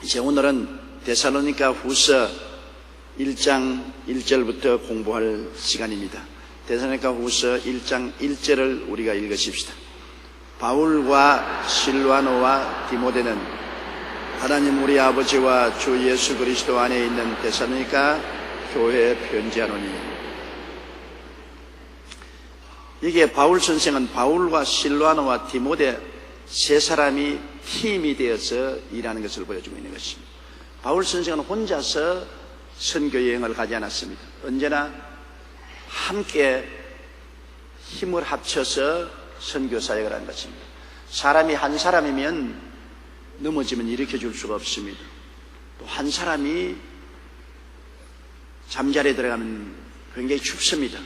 이제 오늘은 데살로니가 후서 1장 1절부터 공부할 시간입니다. 데살로니가 후서 1장 1절을 우리가 읽으십시다. 바울과 실와노와 디모데는 하나님 우리 아버지와 주 예수 그리스도 안에 있는 데살로니가 교회에 편지하노니. 이게 바울 선생은 바울과 실와노와 디모데 세 사람이 팀이 되어서 일하는 것을 보여주고 있는 것입니다. 바울 선생은 혼자서 선교 여행을 가지 않았습니다. 언제나 함께 힘을 합쳐서 선교 사역을 하는 것입니다. 사람이 한 사람이면 넘어지면 일으켜 줄 수가 없습니다. 또 한 사람이 잠자리에 들어가면 굉장히 춥습니다.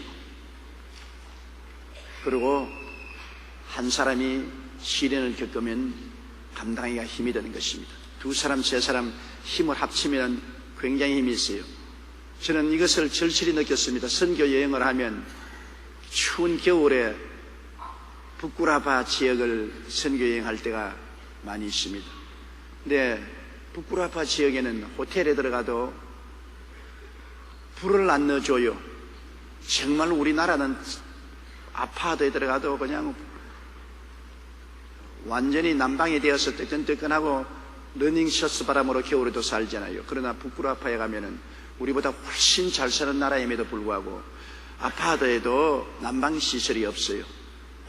그리고 한 사람이 시련을 겪으면 감당하기가 힘이 드는 것입니다. 두 사람, 세 사람 힘을 합치면 굉장히 힘이 있어요. 저는 이것을 절실히 느꼈습니다. 선교 여행을 하면 추운 겨울에 부쿠라바 지역을 선교 여행할 때가 많이 있습니다. 근데 부쿠라바 지역에는 호텔에 들어가도 불을 안 넣어줘요. 정말 우리나라는 아파트에 들어가도 그냥 완전히 난방이 되어서 뜨끈뜨끈하고 러닝셔츠 바람으로 겨울에도 살잖아요. 그러나 부쿠라파에 가면은 우리보다 훨씬 잘 사는 나라임에도 불구하고 아파트에도 난방시설이 없어요.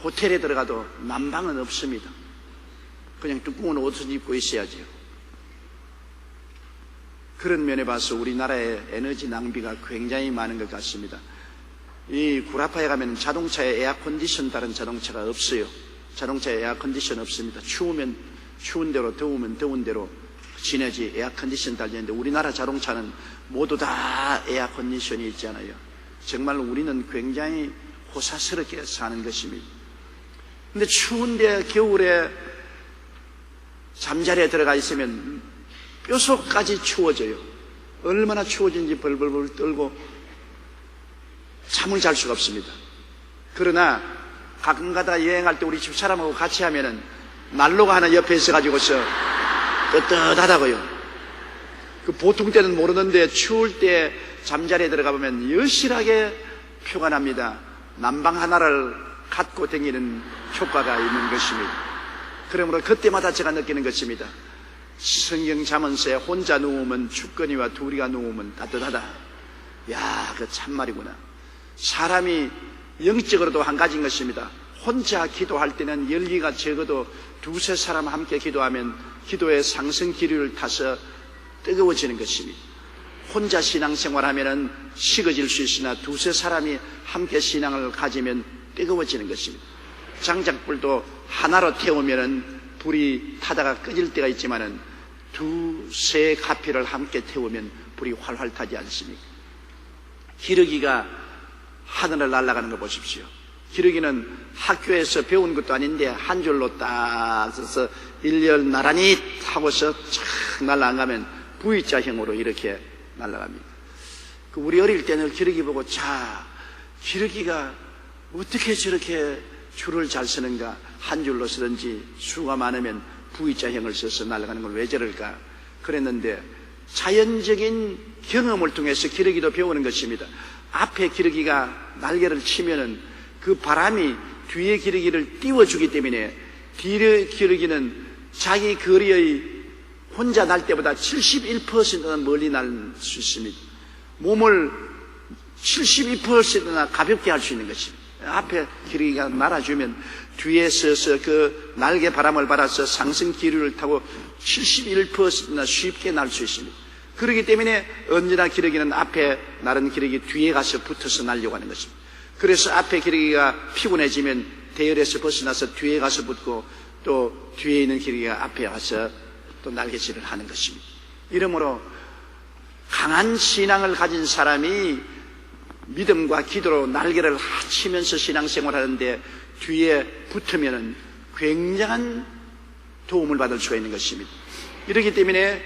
호텔에 들어가도 난방은 없습니다. 그냥 두꺼운 옷을 입고 있어야죠. 그런 면에 봐서 우리나라의 에너지 낭비가 굉장히 많은 것 같습니다. 이 구라파에 가면 자동차에 에어컨디션 다른 자동차가 없어요. 자동차에 에어컨디션 없습니다. 추우면 추운 대로, 더우면 더운 대로 지내지 에어컨디션 달리는데 우리나라 자동차는 모두 다 에어컨디션이 있잖아요. 정말 우리는 굉장히 호사스럽게 사는 것입니다. 근데 추운데 겨울에 잠자리에 들어가 있으면 뼛속까지 추워져요. 얼마나 추워진지 벌벌벌 떨고 잠을 잘 수가 없습니다. 그러나 가끔가다 여행할 때 우리 집사람하고 같이 하면은 난로가 하나 옆에 있어가지고서 떳떳하다고요. 보통 때는 모르는데 추울 때 잠자리에 들어가 보면 여실하게 표가 납니다. 난방 하나를 갖고 다니는 효과가 있는 것입니다. 그러므로 그때마다 제가 느끼는 것입니다. 성경 잠언서에 혼자 누우면 춥거니와 둘이가 누우면 따뜻하다. 야, 그 참말이구나. 사람이 영적으로도 한 가지인 것입니다. 혼자 기도할 때는 열기가 적어도 두세 사람 함께 기도하면 기도의 상승 기류를 타서 뜨거워지는 것입니다. 혼자 신앙생활하면 식어질 수 있으나 두세 사람이 함께 신앙을 가지면 뜨거워지는 것입니다. 장작불도 하나로 태우면 불이 타다가 꺼질 때가 있지만은 두세 가피를 함께 태우면 불이 활활 타지 않습니까? 기러기가 하늘을 날아가는 거 보십시오. 기러기는 학교에서 배운 것도 아닌데 한 줄로 딱 서서 일렬 나란히 타고서 착 날아가면 V자형으로 이렇게 날아갑니다. 우리 어릴 때는 기러기 보고 자, 기러기가 어떻게 저렇게 줄을 잘 서는가? 한 줄로 서든지 수가 많으면 V자형을 써서 날아가는 걸 왜 저럴까? 그랬는데 자연적인 경험을 통해서 기러기도 배우는 것입니다. 앞에 기러기가 날개를 치면은 그 바람이 뒤에 기러기를 띄워주기 때문에 뒤에 기러기는 자기 거리의 혼자 날 때보다 71%나 멀리 날 수 있습니다. 몸을 72%나 가볍게 할 수 있는 것입니다. 앞에 기러기가 날아주면 뒤에 서서 그 날개 바람을 받아서 상승 기류를 타고 71%나 쉽게 날 수 있습니다. 그렇기 때문에 언제나 기러기는 앞에 나른 기러기 뒤에 가서 붙어서 날려고 하는 것입니다. 그래서 앞에 기러기가 피곤해지면 대열에서 벗어나서 뒤에 가서 붙고 또 뒤에 있는 기러기가 앞에 가서 또 날개질을 하는 것입니다. 이러므로 강한 신앙을 가진 사람이 믿음과 기도로 날개를 합치면서 신앙생활을 하는데 뒤에 붙으면 굉장한 도움을 받을 수가 있는 것입니다. 이렇기 때문에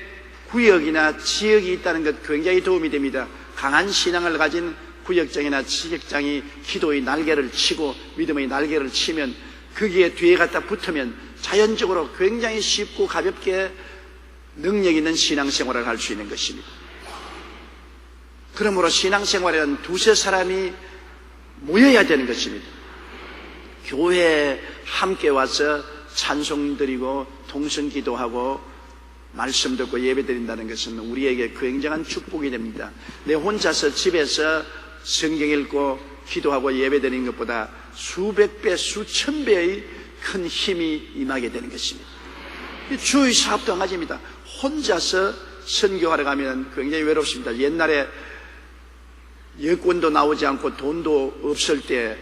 구역이나 지역이 있다는 것 굉장히 도움이 됩니다. 강한 신앙을 가진 구역장이나 지역장이 기도의 날개를 치고 믿음의 날개를 치면 거기에 뒤에 갖다 붙으면 자연적으로 굉장히 쉽고 가볍게 능력 있는 신앙생활을 할 수 있는 것입니다. 그러므로 신앙생활에는 두세 사람이 모여야 되는 것입니다. 교회에 함께 와서 찬송 드리고 통성 기도하고 말씀 듣고 예배 드린다는 것은 우리에게 굉장한 축복이 됩니다. 내 혼자서 집에서 성경 읽고 기도하고 예배 드리는 것보다 수백 배, 수천 배의 큰 힘이 임하게 되는 것입니다. 주의 사업도 한 가지입니다. 혼자서 선교하러 가면 굉장히 외롭습니다. 옛날에 여권도 나오지 않고 돈도 없을 때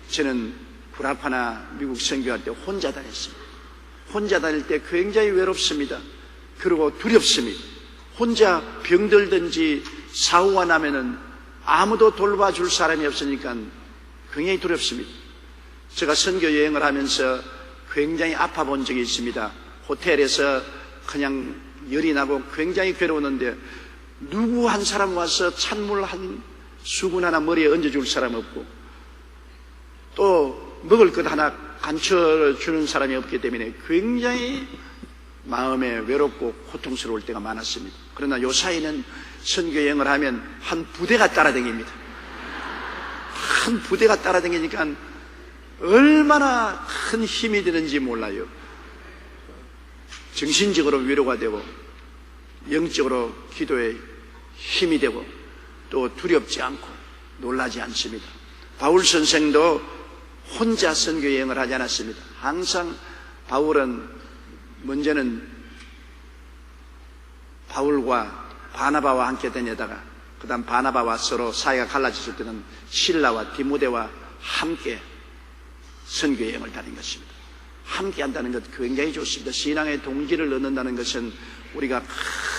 저는 구라파나 미국 선교할 때 혼자 다녔습니다. 혼자 다닐 때 굉장히 외롭습니다. 그리고 두렵습니다. 혼자 병들든지 사고가 나면은 아무도 돌봐줄 사람이 없으니까 굉장히 두렵습니다. 제가 선교 여행을 하면서 굉장히 아파 본 적이 있습니다. 호텔에서 그냥 열이 나고 굉장히 괴로웠는데 누구 한 사람 와서 찬물 한 수군 하나 머리에 얹어줄 사람 없고 또 먹을 것 하나 간춰주는 사람이 없기 때문에 굉장히 마음에 외롭고 고통스러울 때가 많았습니다. 그러나 요사이는 선교여행을 하면 한 부대가 따라다닙니다. 한 부대가 따라다니니까 얼마나 큰 힘이 되는지 몰라요. 정신적으로 위로가 되고 영적으로 기도에 힘이 되고 또 두렵지 않고 놀라지 않습니다. 바울 선생도 혼자 선교여행을 하지 않았습니다. 항상 바울은 먼저는 바울과 바나바와 함께 다니다가 그 다음 바나바와 서로 사이가 갈라졌을 때는 실라와 디모데와 함께 선교여행을 다닌 것입니다. 함께 한다는 것 굉장히 좋습니다. 신앙의 동기를 얻는다는 것은 우리가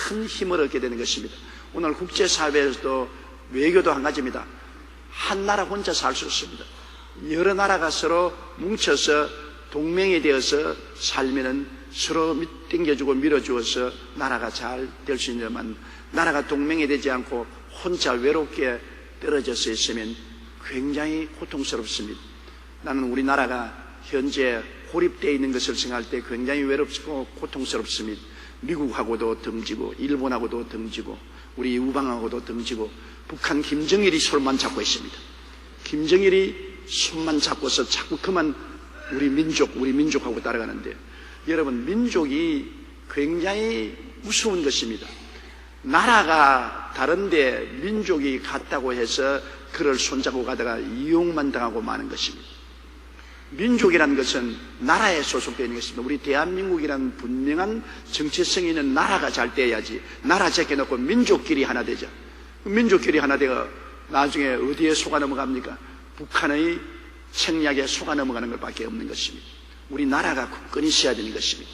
큰 힘을 얻게 되는 것입니다. 오늘 국제사회에서도 외교도 한 가지입니다. 한 나라 혼자 살 수 없습니다. 여러 나라가 서로 뭉쳐서 동맹이 되어서 살면은 서로 땡겨주고 밀어주어서 나라가 잘 될 수 있지만 나라가 동맹이 되지 않고 혼자 외롭게 떨어져서 있으면 굉장히 고통스럽습니다. 나는 우리나라가 현재 고립되어 있는 것을 생각할 때 굉장히 외롭고 고통스럽습니다. 미국하고도 등지고 일본하고도 등지고 우리 우방하고도 등지고 북한 김정일이 손만 잡고 있습니다. 김정일이 손만 잡고서 자꾸 그만 우리 민족하고 따라가는데 여러분 민족이 굉장히 무서운 것입니다. 나라가 다른데 민족이 같다고 해서 그를 손잡고 가다가 이용만 당하고 마는 것입니다. 민족이라는 것은 나라에 소속되어 있는 것입니다. 우리 대한민국이라는 분명한 정체성이 있는 나라가 잘 돼야지. 나라 제껴놓고 민족끼리 하나 되자. 민족끼리 하나 되어 나중에 어디에 속아 넘어갑니까? 북한의 책략에 속아 넘어가는 것밖에 없는 것입니다. 우리 나라가 굳건히 있어야 되는 것입니다.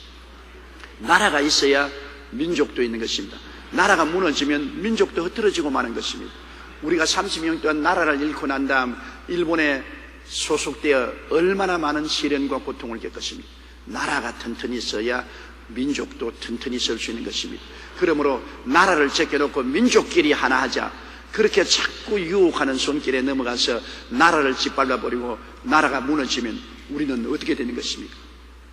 나라가 있어야 민족도 있는 것입니다. 나라가 무너지면 민족도 흐트러지고 마는 것입니다. 우리가 30년 동안 나라를 잃고 난 다음 일본에 소속되어 얼마나 많은 시련과 고통을 겪었습니다. 나라가 튼튼히 있어야 민족도 튼튼히 설 수 있는 것입니다. 그러므로 나라를 제껴놓고 민족끼리 하나 하자. 그렇게 자꾸 유혹하는 손길에 넘어가서 나라를 짓밟아버리고 나라가 무너지면 우리는 어떻게 되는 것입니까?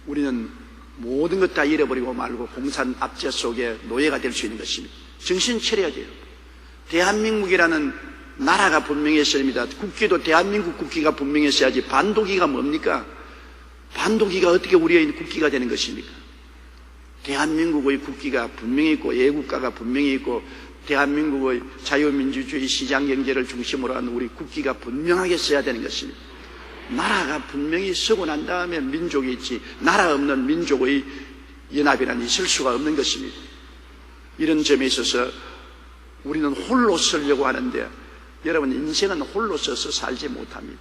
우리는 모든 것 다 잃어버리고 말고 공산 압제 속에 노예가 될 수 있는 것입니다. 정신 차려야 돼요. 대한민국이라는 나라가 분명히 있어야 됩니다. 국기도 대한민국 국기가 분명히 있어야지. 반도기가 뭡니까? 반도기가 어떻게 우리의 국기가 되는 것입니까? 대한민국의 국기가 분명히 있고 애국가가 분명히 있고 대한민국의 자유민주주의 시장경제를 중심으로 한 우리 국기가 분명하게 써야 되는 것입니다. 나라가 분명히 서고 난 다음에 민족이 있지 나라 없는 민족의 연합이란 있을 수가 없는 것입니다. 이런 점에 있어서 우리는 홀로 서려고 하는데 여러분 인생은 홀로 서서 살지 못합니다.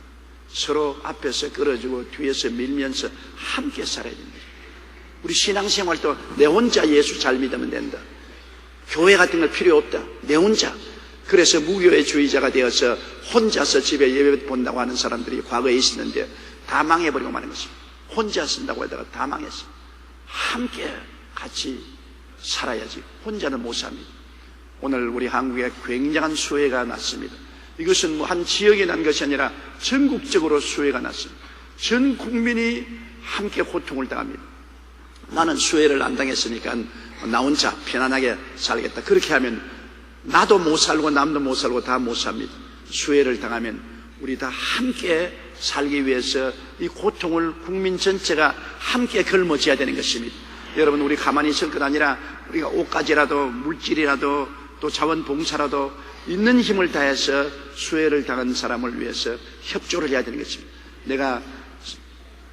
서로 앞에서 끌어주고 뒤에서 밀면서 함께 살아야 됩니다. 우리 신앙생활도 내 혼자 예수 잘 믿으면 된다. 교회 같은 거 필요 없다. 내 혼자. 그래서 무교회주의자가 되어서 혼자서 집에 예배 본다고 하는 사람들이 과거에 있었는데 다 망해버리고 마는 것입니다. 혼자 쓴다고 하다가 다 망했어요. 함께 같이 살아야지. 혼자는 못 삽니다. 오늘 우리 한국에 굉장한 수해가 났습니다. 이것은 뭐 한 지역에 난 것이 아니라 전국적으로 수해가 났습니다. 전 국민이 함께 고통을 당합니다. 나는 수혜를 안 당했으니까 나 혼자 편안하게 살겠다. 그렇게 하면 나도 못 살고 남도 못 살고 다 못 삽니다. 수혜를 당하면 우리 다 함께 살기 위해서 이 고통을 국민 전체가 함께 걸머쥐어야 되는 것입니다. 여러분, 우리 가만히 있을 것 아니라 우리가 옷가지라도 물질이라도 또 자원봉사라도 있는 힘을 다해서 수혜를 당한 사람을 위해서 협조를 해야 되는 것입니다. 내가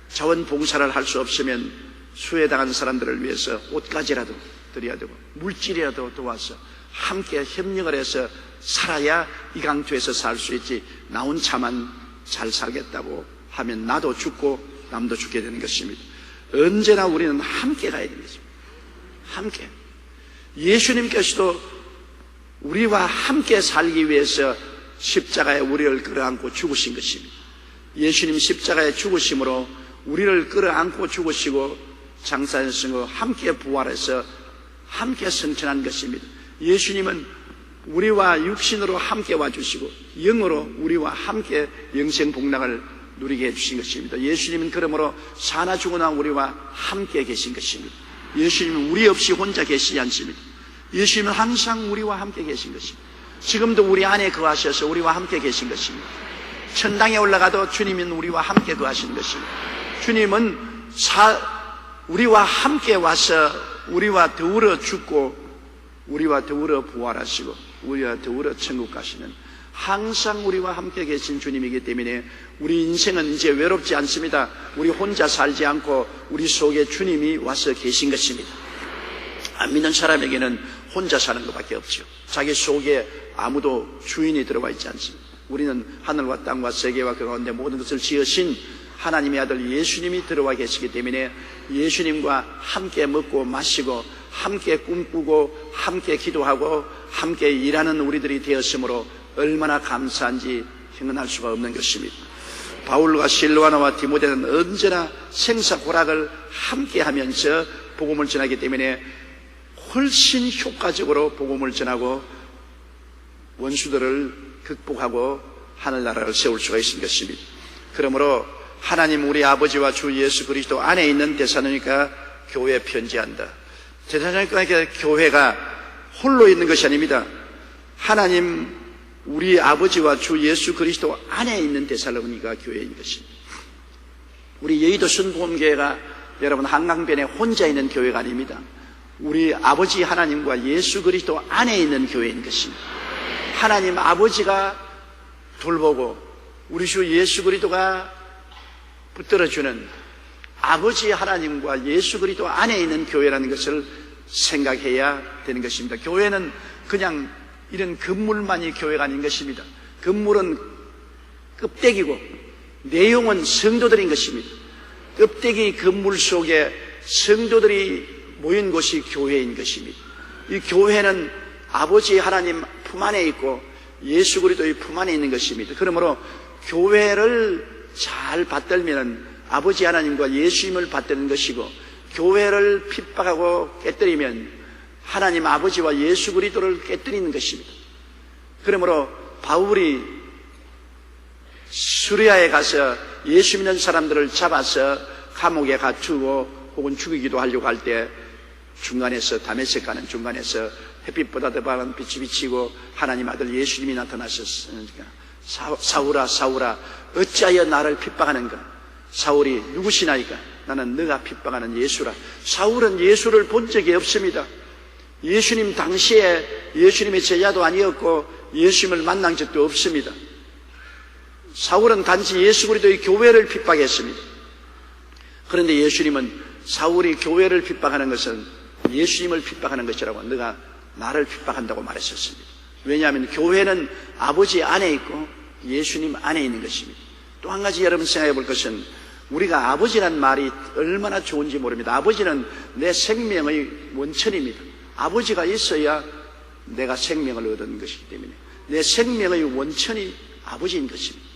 자원봉사를 할 수 없으면 수혜당한 사람들을 위해서 옷가지라도 드려야 되고 물질이라도 도와서 함께 협력을 해서 살아야 이 강투에서 살 수 있지, 나 혼자만 잘 살겠다고 하면 나도 죽고 남도 죽게 되는 것입니다. 언제나 우리는 함께 가야 되는 것입니다. 함께. 예수님께서도 우리와 함께 살기 위해서 십자가에 우리를 끌어안고 죽으신 것입니다. 예수님 십자가에 죽으심으로 우리를 끌어안고 죽으시고 장사하시고 함께 부활해서 함께 승천한 것입니다. 예수님은 우리와 육신으로 함께 와주시고 영으로 우리와 함께 영생복락을 누리게 해주신 것입니다. 예수님은 그러므로 사나 죽으나 우리와 함께 계신 것입니다. 예수님은 우리 없이 혼자 계시지 않습니다. 예수님은 항상 우리와 함께 계신 것입니다. 지금도 우리 안에 거하셔서 우리와 함께 계신 것입니다. 천당에 올라가도 주님은 우리와 함께 거하시는 것입니다. 주님은 우리와 함께 와서 우리와 더불어 죽고 우리와 더불어 부활하시고 우리와 더불어 천국 가시는 항상 우리와 함께 계신 주님이기 때문에 우리 인생은 이제 외롭지 않습니다. 우리 혼자 살지 않고 우리 속에 주님이 와서 계신 것입니다. 안 믿는 사람에게는 혼자 사는 것밖에 없죠. 자기 속에 아무도 주인이 들어와 있지 않습니다. 우리는 하늘과 땅과 세계와 그 가운데 모든 것을 지으신 하나님의 아들 예수님이 들어와 계시기 때문에 예수님과 함께 먹고 마시고 함께 꿈꾸고 함께 기도하고 함께 일하는 우리들이 되었으므로 얼마나 감사한지 형언할 수가 없는 것입니다. 바울과 실로아나와 디모데는 언제나 생사고락을 함께 하면서 복음을 전하기 때문에 훨씬 효과적으로 복음을 전하고 원수들을 극복하고 하늘나라를 세울 수가 있는 것입니다. 그러므로 하나님 우리 아버지와 주 예수 그리스도 안에 있는 데살로니가 교회에 편지한다. 데살로니가 교회가 홀로 있는 것이 아닙니다. 하나님 우리 아버지와 주 예수 그리스도 안에 있는 데살로니가 교회인 것입니다. 우리 여의도 순복음교회가 여러분 한강변에 혼자 있는 교회가 아닙니다. 우리 아버지 하나님과 예수 그리스도 안에 있는 교회인 것입니다. 하나님 아버지가 돌보고 우리 주 예수 그리스도가 붙들어주는 아버지 하나님과 예수 그리스도 안에 있는 교회라는 것을 생각해야 되는 것입니다. 교회는 그냥 이런 건물만이 교회가 아닌 것입니다. 건물은 껍데기고 내용은 성도들인 것입니다. 껍데기 건물 속에 성도들이 모인 곳이 교회인 것입니다. 이 교회는 아버지 하나님 품 안에 있고 예수 그리스도의 품 안에 있는 것입니다. 그러므로 교회를 잘 받들면 아버지 하나님과 예수님을 받드는 것이고 교회를 핍박하고 깨뜨리면 하나님 아버지와 예수 그리스도를 깨뜨리는 것입니다. 그러므로 바울이 수리아에 가서 예수 믿는 사람들을 잡아서 감옥에 갖추고 혹은 죽이기도 하려고 할 때 중간에서 다메섹 가는 중간에서 햇빛보다 더 밝은 빛이 비치고 하나님 아들 예수님이 나타나셨으니까 사울아 사울아 어찌하여 나를 핍박하는가. 사울이 누구시나이까. 나는 너가 핍박하는 예수라. 사울은 예수를 본 적이 없습니다. 예수님 당시에 예수님의 제자도 아니었고 예수님을 만난 적도 없습니다. 사울은 단지 예수 그리스도의 교회를 핍박했습니다. 그런데 예수님은 사울이 교회를 핍박하는 것은 예수님을 핍박하는 것이라고 너가 나를 핍박한다고 말했었습니다. 왜냐하면 교회는 아버지 안에 있고 예수님 안에 있는 것입니다. 또 한 가지 여러분 생각해 볼 것은 우리가 아버지란 말이 얼마나 좋은지 모릅니다. 아버지는 내 생명의 원천입니다. 아버지가 있어야 내가 생명을 얻은 것이기 때문에 내 생명의 원천이 아버지인 것입니다.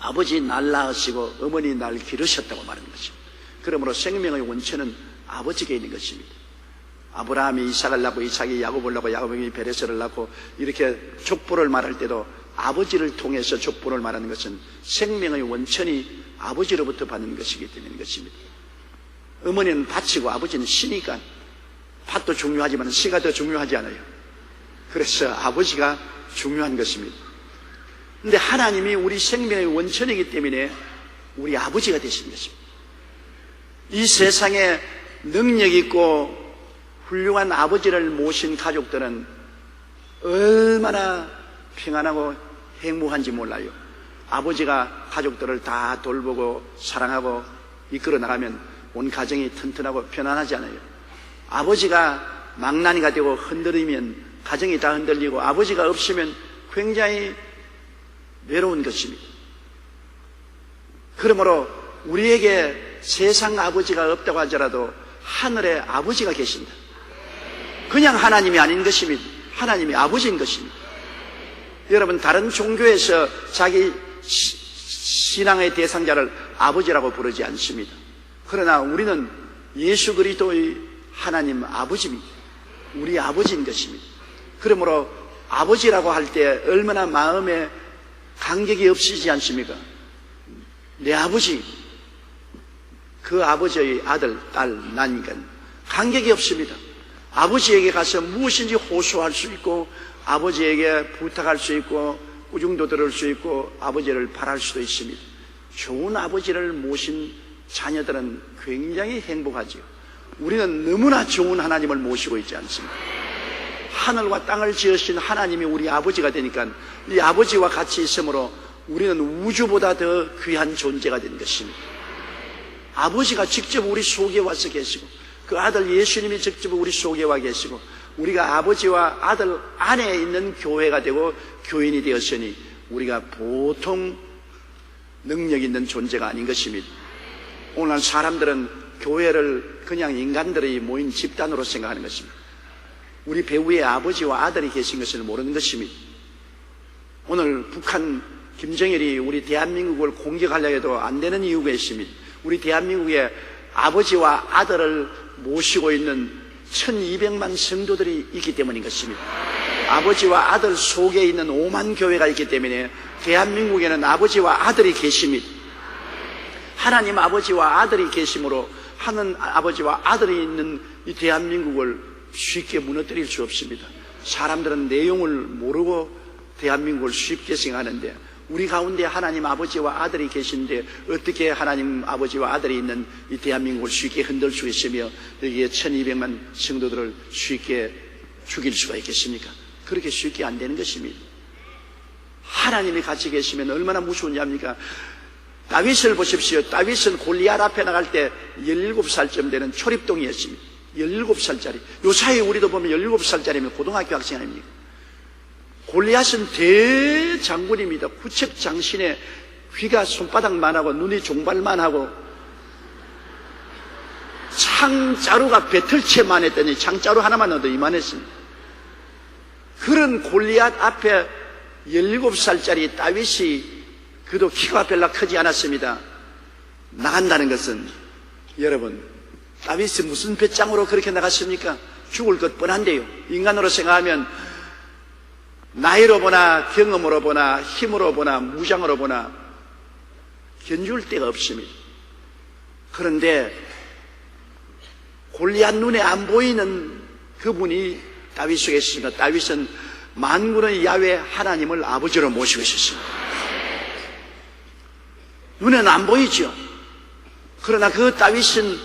아버지 날 낳으시고 어머니 날 기르셨다고 말하는 것입니다. 그러므로 생명의 원천은 아버지께 있는 것입니다. 아브라함이 이삭을 낳고 이삭이 야곱을 낳고 야곱이 베레스를 낳고 이렇게 족보를 말할 때도 아버지를 통해서 족보를 말하는 것은 생명의 원천이 아버지로부터 받는 것이기 때문인 것입니다. 어머니는 밭이고 아버지는 시니까 밭도 중요하지만 시가 더 중요하지 않아요. 그래서 아버지가 중요한 것입니다. 그런데 하나님이 우리 생명의 원천이기 때문에 우리 아버지가 되신 것입니다. 이 세상에 능력 있고 훌륭한 아버지를 모신 가족들은 얼마나 평안하고 행복한지 몰라요. 아버지가 가족들을 다 돌보고 사랑하고 이끌어 나가면 온 가정이 튼튼하고 편안하지 않아요. 아버지가 망나니가 되고 흔들리면 가정이 다 흔들리고 아버지가 없으면 굉장히 외로운 것입니다. 그러므로 우리에게 세상 아버지가 없다고 하더라도 하늘에 아버지가 계신다. 그냥 하나님이 아닌 것입니다. 하나님이 아버지인 것입니다. 여러분, 다른 종교에서 자기 신앙의 대상자를 아버지라고 부르지 않습니다. 그러나 우리는 예수 그리스도의 하나님 아버지입니다. 우리 아버지인 것입니다. 그러므로 아버지라고 할 때 얼마나 마음에 감격이 없으시지 않습니까? 내 아버지, 그 아버지의 아들, 딸, 나니까 감격이 없습니다. 아버지에게 가서 무엇인지 호소할 수 있고 아버지에게 부탁할 수 있고 꾸중도 들을 수 있고 아버지를 바랄 수도 있습니다. 좋은 아버지를 모신 자녀들은 굉장히 행복하지요. 우리는 너무나 좋은 하나님을 모시고 있지 않습니까? 하늘과 땅을 지으신 하나님이 우리 아버지가 되니까 이 아버지와 같이 있으므로 우리는 우주보다 더 귀한 존재가 된 것입니다. 아버지가 직접 우리 속에 와서 계시고 그 아들 예수님이 직접 우리 속에 와 계시고 우리가 아버지와 아들 안에 있는 교회가 되고 교인이 되었으니 우리가 보통 능력 있는 존재가 아닌 것입니다. 오늘 사람들은 교회를 그냥 인간들이 모인 집단으로 생각하는 것입니다. 우리 배우의 아버지와 아들이 계신 것을 모르는 것입니다. 오늘 북한 김정일이 우리 대한민국을 공격하려 해도 안 되는 이유가 있습니다. 우리 대한민국에 아버지와 아들을 모시고 있는 1200만 성도들이 있기 때문인 것입니다. 아버지와 아들 속에 있는 5만 교회가 있기 때문에 대한민국에는 아버지와 아들이 계십니다. 하나님 아버지와 아들이 계심으로 하는 아버지와 아들이 있는 이 대한민국을 쉽게 무너뜨릴 수 없습니다. 사람들은 내용을 모르고 대한민국을 쉽게 생각하는데 우리 가운데 하나님 아버지와 아들이 계신데 어떻게 하나님 아버지와 아들이 있는 이 대한민국을 쉽게 흔들 수 있으며 여기에 1200만 성도들을 쉽게 죽일 수가 있겠습니까? 그렇게 쉽게 안 되는 것입니다. 하나님이 같이 계시면 얼마나 무서우냐입니까? 다윗을 보십시오. 다윗은 골리앗 앞에 나갈 때 17살쯤 되는 초립동이었습니다. 17살짜리. 요 사이에 우리도 보면 17살짜리면 고등학교 학생 아닙니까? 골리앗은 대장군입니다. 구척장신에 귀가 손바닥만 하고 눈이 종발만 하고 창자루가 배틀채만 했더니 창자루 하나만 넣어도 이만했습니다. 그런 골리앗 앞에 17살짜리 다윗이 그도 키가 별로 크지 않았습니다. 나간다는 것은 여러분 다윗이 무슨 배짱으로 그렇게 나갔습니까? 죽을 것 뻔한데요. 인간으로 생각하면 나이로 보나 경험으로 보나 힘으로 보나 무장으로 보나 견줄 데가 없습니다. 그런데 골리앗 눈에 안 보이는 그분이 다윗 속에 있습니다. 다윗은 만군의 야훼 하나님을 아버지로 모시고 있었습니다. 눈에는 안 보이죠. 그러나 그 다윗은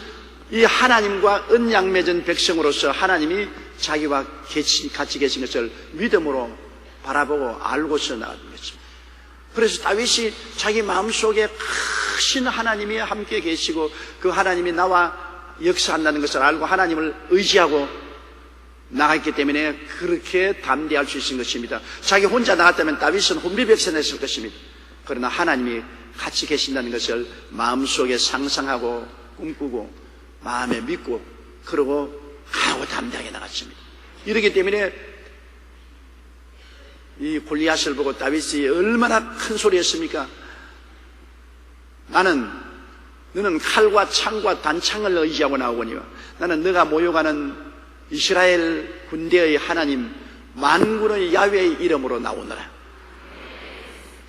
이 하나님과 언약 맺은 백성으로서 하나님이 자기와 같이 계신 것을 믿음으로 바라보고 알고서 나가는 것입니다. 그래서 다윗이 자기 마음속에 크신 하나님이 함께 계시고 그 하나님이 나와 역사한다는 것을 알고 하나님을 의지하고 나갔기 때문에 그렇게 담대할 수 있는 것입니다. 자기 혼자 나갔다면 다윗은 혼비백산했을 것입니다. 그러나 하나님이 같이 계신다는 것을 마음속에 상상하고 꿈꾸고 마음에 믿고 그러고 하고 담대하게 나갔습니다. 이렇기 때문에 이 골리앗을 보고 다윗이 얼마나 큰 소리였습니까? 너는 칼과 창과 단창을 의지하고 나오거니와 나는 너가 모욕하는 이스라엘 군대의 하나님 만군의 야훼의 이름으로 나오노라.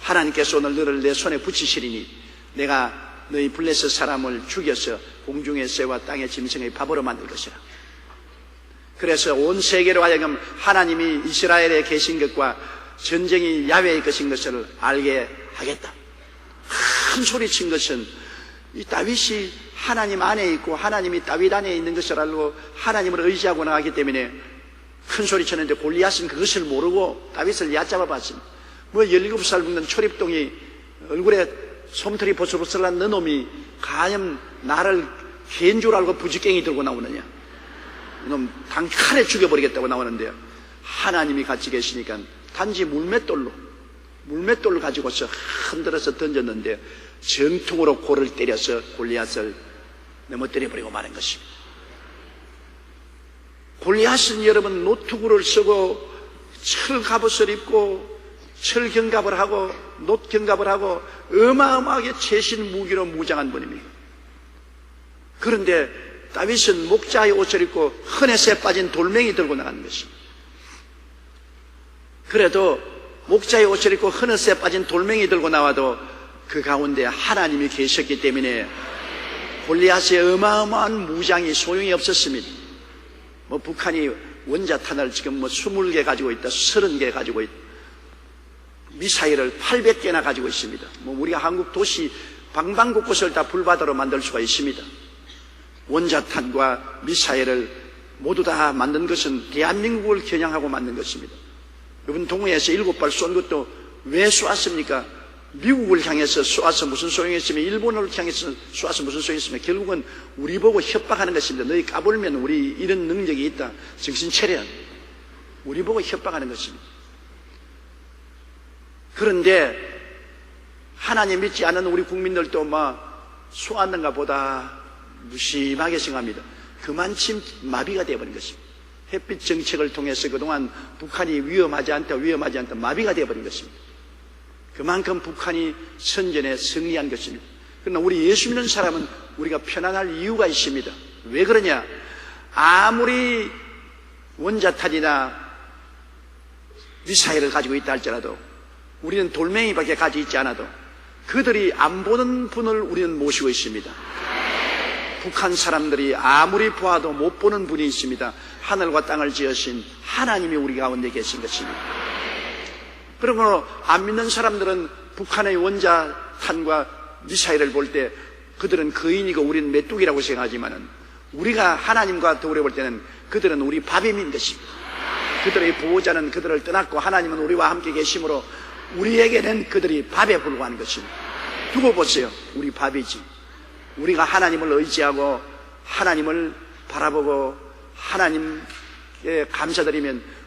하나님께서 오늘 너를 내 손에 붙이시리니 내가 너희 블레셋 사람을 죽여서 공중의 새와 땅의 짐승의 밥으로 만들 것이라. 그래서 온 세계로 하여금 하나님이 이스라엘에 계신 것과 전쟁이 야훼의 것인 것을 알게 하겠다. 큰 소리친 것은 이 다윗이 하나님 안에 있고 하나님이 다윗 안에 있는 것을 알고 하나님을 의지하고 나가기 때문에 큰 소리쳤는데, 골리앗은 그것을 모르고 다윗을 얕잡아 봤습니다. 17살 먹는 초립동이 얼굴에 솜털이 보슬보슬한 너 놈이 가염 나를 개인 줄 알고 부지깽이 들고 나오느냐, 이놈 단칼에 죽여버리겠다고 나오는데요, 하나님이 같이 계시니까 단지 물맷돌로 가지고서 흔들어서 던졌는데 정통으로 골을 때려서 골리앗을 넘어뜨려버리고 마는 것입니다. 골리앗은 여러분 노투구를 쓰고 철갑옷을 입고 철경갑을 하고 놋경갑을 하고 어마어마하게 최신 무기로 무장한 분입니다. 그런데 다윗은 목자의 옷을 입고 헌에새 빠진 돌멩이 들고 나가는 것입니다. 그래도 목자의 옷을 입고 헌에새 빠진 돌멩이 들고 나와도 그 가운데 하나님이 계셨기 때문에 골리앗의 어마어마한 무장이 소용이 없었습니다. 북한이 원자탄을 지금 20개 가지고 있다, 30개 가지고 있다, 미사일을 800개나 가지고 있습니다. 우리가 한국 도시 방방곳곳을 다 불바다로 만들 수가 있습니다. 원자탄과 미사일을 모두 다 만든 것은 대한민국을 겨냥하고 만든 것입니다. 이번 동해에서 7발 쏜 것도 왜 쏘았습니까? 미국을 향해서 쏘아서 무슨 소용이 있으면, 일본을 향해서 쏘아서 무슨 소용이 있으면 결국은 우리 보고 협박하는 것입니다. 너희 까불면 우리 이런 능력이 있다, 정신 차려. 우리 보고 협박하는 것입니다. 그런데 하나님 믿지 않은 우리 국민들도 쏘았는가 보다 무심하게 생각합니다. 그만큼 마비가 되어버린 것입니다. 햇빛 정책을 통해서 그동안 북한이 위험하지 않다 마비가 되어버린 것입니다. 그만큼 북한이 선전에 승리한 것입니다. 그러나 우리 예수 믿는 사람은 우리가 편안할 이유가 있습니다. 왜 그러냐? 아무리 원자탄이나 미사일을 가지고 있다 할지라도, 우리는 돌멩이밖에 가지고 있지 않아도 그들이 안 보는 분을 우리는 모시고 있습니다. 북한 사람들이 아무리 보아도 못 보는 분이 있습니다. 하늘과 땅을 지으신 하나님이 우리 가운데 계신 것입니다. 그러므로 안 믿는 사람들은 북한의 원자탄과 미사일을 볼 때 그들은 거인이고 우리는 메뚜기라고 생각하지만은, 우리가 하나님과 더불어 볼 때는 그들은 우리 밥임인 것입니다. 그들의 보호자는 그들을 떠났고 하나님은 우리와 함께 계심으로 우리에게는 그들이 밥에 불과한 것입니다. 두고 보세요. 우리 밥이지. 우리가 하나님을 의지하고 하나님을 바라보고 하나님께 감사드리면,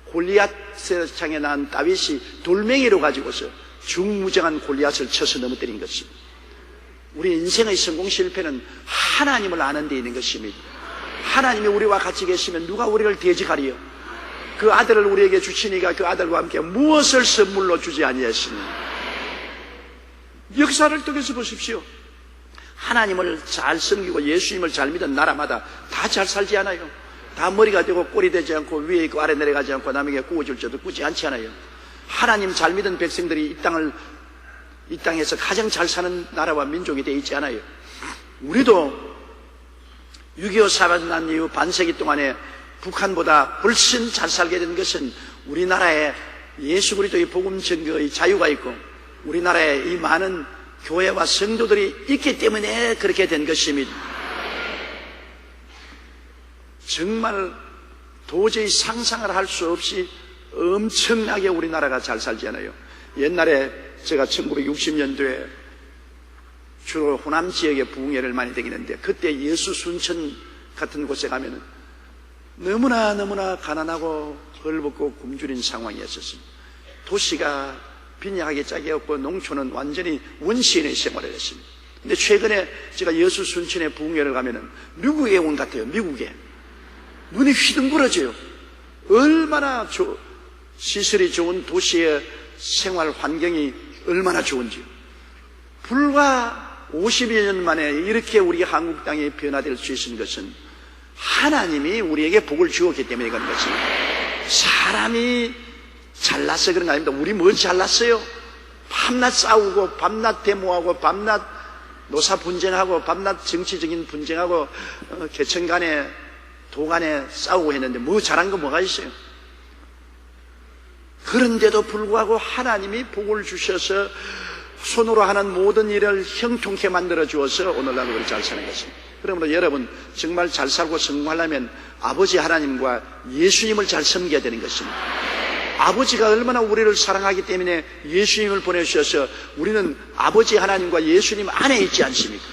골리앗의 창에 난 다윗이 돌멩이로 가지고서 중무장한 골리앗을 쳐서 넘어뜨린 것입니다. 우리 인생의 성공 실패는 하나님을 아는 데 있는 것입니다. 하나님이 우리와 같이 계시면 누가 우리를 대적하리요? 그 아들을 우리에게 주시니까 그 아들과 함께 무엇을 선물로 주지 아니하시니? 역사를 통해서 보십시오. 하나님을 잘 섬기고 예수님을 잘 믿은 나라마다 다 잘 살지 않아요? 다 머리가 되고 꼴이 되지 않고 위에 있고 아래 내려가지 않고 남에게 구워줄 줄도 꾸지 않지 않아요? 하나님 잘 믿은 백성들이 이 땅에서 가장 잘 사는 나라와 민족이 되어 있지 않아요? 우리도 6.25 사변 난 이후 반세기 동안에 북한보다 훨씬 잘 살게 된 것은 우리나라에 예수 그리스도의 복음 전거의 자유가 있고 우리나라에 이 많은 교회와 성도들이 있기 때문에 그렇게 된 것입니다. 정말 도저히 상상을 할 수 없이 엄청나게 우리나라가 잘 살지 않아요. 옛날에 제가 1960년도에 주로 호남 지역에 부흥회를 많이 다니는데, 그때 예수 순천 같은 곳에 가면은 너무나 가난하고 헐벗고 굶주린 상황이었습니다. 도시가 빈약하게 짝이 없고 농촌은 완전히 원시인의 생활을 했습니다. 근데 최근에 제가 예수 순천의 부흥회를 가면은 미국에 온 것 같아요. 미국에. 눈이 휘둥그러져요. 얼마나 시설이 좋은 도시의 생활 환경이 얼마나 좋은지요. 불과 50여 년 만에 이렇게 우리 한국 땅이 변화될 수 있는 것은 하나님이 우리에게 복을 주었기 때문에 그런 것입니다. 사람이 잘나서 그런 거 아닙니다. 우리 뭘 잘났어요? 밤낮 싸우고 밤낮 데모하고 밤낮 노사 분쟁하고 밤낮 정치적인 분쟁하고 계층 간에 도 간에 싸우고 했는데 뭐 잘한 거 뭐가 있어요? 그런데도 불구하고 하나님이 복을 주셔서 손으로 하는 모든 일을 형통케 만들어 주어서 오늘날 우리 잘 사는 것입니다. 그러므로 여러분 정말 잘 살고 성공하려면 아버지 하나님과 예수님을 잘 섬겨야 되는 것입니다. 아버지가 얼마나 우리를 사랑하기 때문에 예수님을 보내주셔서 우리는 아버지 하나님과 예수님 안에 있지 않습니까?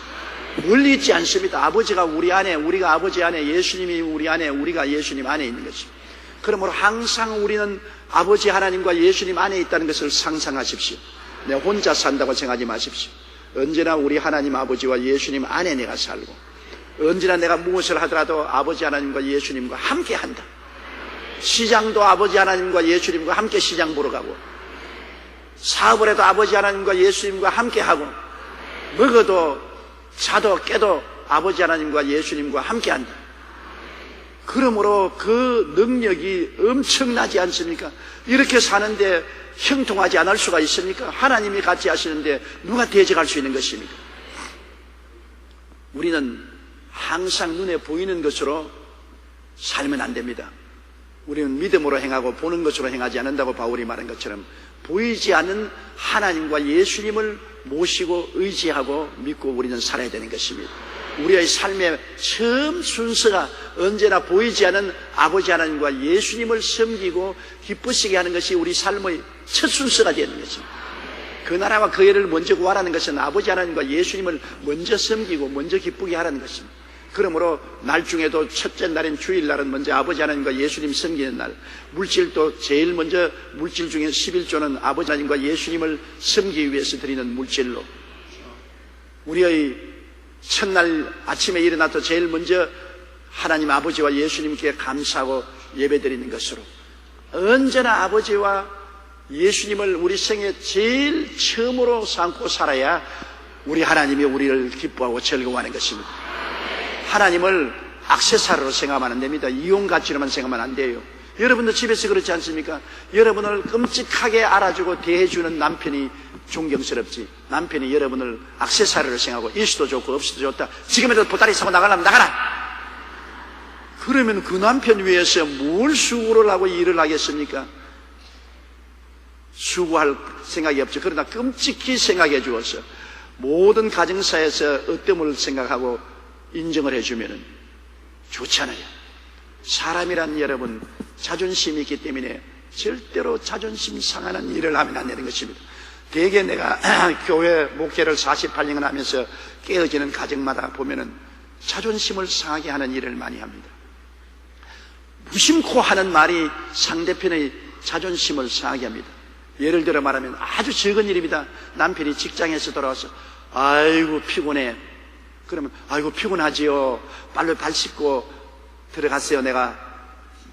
멀리 있지 않습니다. 아버지가 우리 안에, 우리가 아버지 안에, 예수님이 우리 안에, 우리가 예수님 안에 있는 것입니다. 그러므로 항상 우리는 아버지 하나님과 예수님 안에 있다는 것을 상상하십시오. 내가 혼자 산다고 생각하지 마십시오. 언제나 우리 하나님 아버지와 예수님 안에 내가 살고, 언제나 내가 무엇을 하더라도 아버지 하나님과 예수님과 함께 한다. 시장도 아버지 하나님과 예수님과 함께 시장 보러 가고, 사업을 해도 아버지 하나님과 예수님과 함께 하고, 먹어도 자도 깨도 아버지 하나님과 예수님과 함께 한다. 그러므로 그 능력이 엄청나지 않습니까? 이렇게 사는데 형통하지 않을 수가 있습니까? 하나님이 같이 하시는데 누가 대적할 수 있는 것입니까? 우리는 항상 눈에 보이는 것으로 살면 안 됩니다. 우리는 믿음으로 행하고 보는 것으로 행하지 않는다고 바울이 말한 것처럼 보이지 않는 하나님과 예수님을 모시고 의지하고 믿고 우리는 살아야 되는 것입니다. 우리의 삶의 처음 순서가 언제나 보이지 않는 아버지 하나님과 예수님을 섬기고 기쁘시게 하는 것이 우리 삶의 첫 순서가 되는 것입니다. 그 나라와 그 일을 먼저 구하라는 것은 아버지 하나님과 예수님을 먼저 섬기고 먼저 기쁘게 하라는 것입니다. 그러므로 날 중에도 첫째 날인 주일날은 먼저 아버지 하나님과 예수님 섬기는 날, 물질도 제일 먼저 물질 중에 11조는 아버지 하나님과 예수님을 섬기기 위해서 드리는 물질로, 우리의 첫날 아침에 일어나서 제일 먼저 하나님 아버지와 예수님께 감사하고 예배드리는 것으로 언제나 아버지와 예수님을 우리 생에 제일 처음으로 삼고 살아야 우리 하나님이 우리를 기뻐하고 즐거워하는 것입니다. 하나님을 액세서리로 생각하면 안 됩니다. 이용가치로만 생각하면 안 돼요. 여러분도 집에서 그렇지 않습니까? 여러분을 끔찍하게 알아주고 대해주는 남편이 존경스럽지, 남편이 여러분을 액세서리로 생각하고 있어도 좋고 없어도 좋다, 지금이라도 보따리 사고 나가려면 나가라, 그러면 그 남편 위해서 뭘 수고를 하고 일을 하겠습니까? 수고할 생각이 없죠. 그러나 끔찍히 생각해 주어서 모든 가정사에서 어뜸을 생각하고 인정을 해주면 좋잖아요. 사람이란 여러분 자존심이 있기 때문에 절대로 자존심 상하는 일을 하면 안 되는 것입니다. 대개 내가 교회 목회를 48년을 하면서 깨어지는 가정마다 보면은 자존심을 상하게 하는 일을 많이 합니다. 무심코 하는 말이 상대편의 자존심을 상하게 합니다. 예를 들어 말하면 아주 적은 일입니다. 남편이 직장에서 돌아와서 아이고 피곤해. 그러면 아이고 피곤하지요. 빨리 발 씻고 들어갔어요. 내가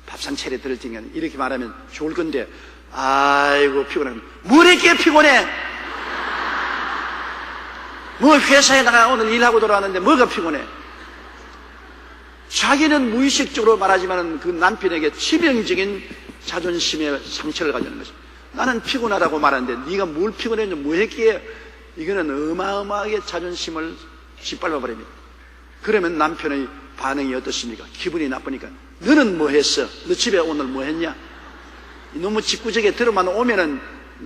밥상 차려 드릴 테니까. 이렇게 말하면 좋을 건데, 아이고 피곤해. 뭘 이렇게 피곤해? 뭐 회사에 나가 오늘 일하고 돌아왔는데 뭐가 피곤해? 자기는 무의식적으로 말하지만 그 남편에게 치명적인 자존심의 상처를 가져오는 것입니다. 나는 피곤하다고 말하는데 네가 뭘 피곤했냐, 뭐 했기에? 이거는 어마어마하게 자존심을 짓밟아 버립니다. 그러면 남편의 반응이 어떻습니까? 기분이 나쁘니까 너는 뭐 했어? 너 집에 오늘 뭐 했냐? 너무 짓궂게 들어만 오면은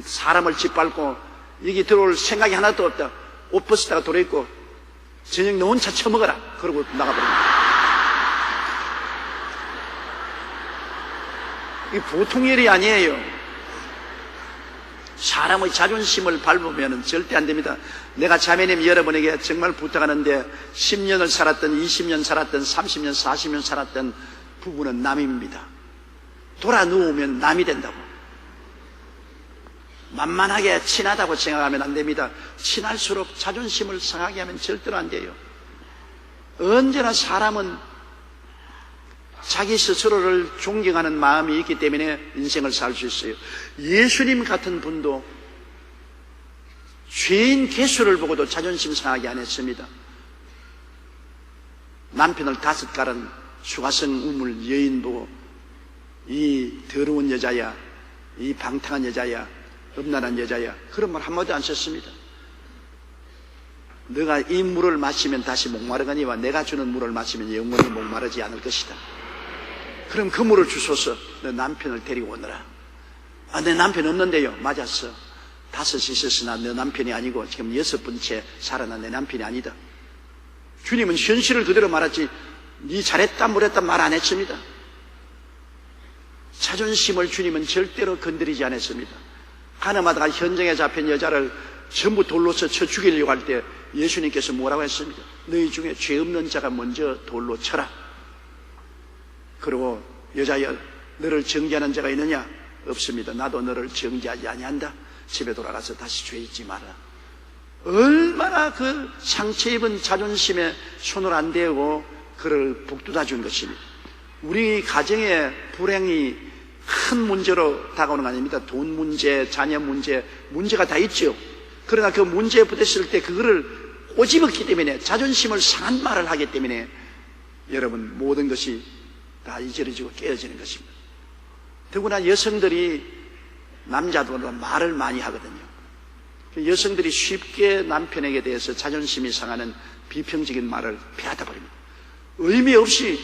사람을 짓밟고 여기 들어올 생각이 하나도 없다. 옷 벗었다가 돌아있고 저녁 너 혼자 처먹어라. 그러고 나가버립니다. 이게 보통 일이 아니에요. 사람의 자존심을 밟으면 절대 안 됩니다. 내가 자매님 여러분에게 정말 부탁하는데 10년을 살았던 20년 살았던 30년 40년 살았던 부부는 남입니다. 돌아 누우면 남이 된다고. 만만하게 친하다고 생각하면 안 됩니다. 친할수록 자존심을 상하게 하면 절대로 안 돼요. 언제나 사람은 자기 스스로를 존경하는 마음이 있기 때문에 인생을 살 수 있어요. 예수님 같은 분도 죄인 개수를 보고도 자존심 상하게 안 했습니다. 남편을 5갈은 수가성 우물 여인 보고 이 더러운 여자야, 이 방탕한 여자야, 음란한 여자야, 그런 말 한마디도 안 썼습니다. 너가 이 물을 마시면 다시 목마르거니와 내가 주는 물을 마시면 영원히 목마르지 않을 것이다. 그럼 그 물을 주소서. 너 남편을 데리고 오너라. 내 남편 없는데요. 맞았어. 5이 있었으나 내 남편이 아니고 지금 6번째 살아난 내 남편이 아니다. 주님은 현실을 그대로 말하지 네 잘했다 못했다 말 안 했습니다. 자존심을 주님은 절대로 건드리지 않았습니다. 가늠하다가 현장에 잡힌 여자를 전부 돌로서 쳐 죽이려고 할 때 예수님께서 뭐라고 했습니까? 너희 중에 죄 없는 자가 먼저 돌로 쳐라. 그리고 여자여, 너를 정죄하는 자가 있느냐? 없습니다. 나도 너를 정죄하지 아니한다. 집에 돌아가서 다시 죄 잊지 마라. 얼마나 그 상처 입은 자존심에 손을 안 대고 그를 북돋아 준 것입니다. 우리 가정의 불행이 큰 문제로 다가오는 거 아닙니다. 돈 문제, 자녀 문제, 문제가 다 있죠. 그러나 그 문제에 부딪힐 때 그거를 꼬집었기 때문에, 자존심을 상한 말을 하기 때문에 여러분 모든 것이 다 이저려지고 깨어지는 것입니다. 더구나 여성들이 남자들보다 말을 많이 하거든요. 여성들이 쉽게 남편에게 대해서 자존심이 상하는 비평적인 말을 빼앗아 버립니다. 의미 없이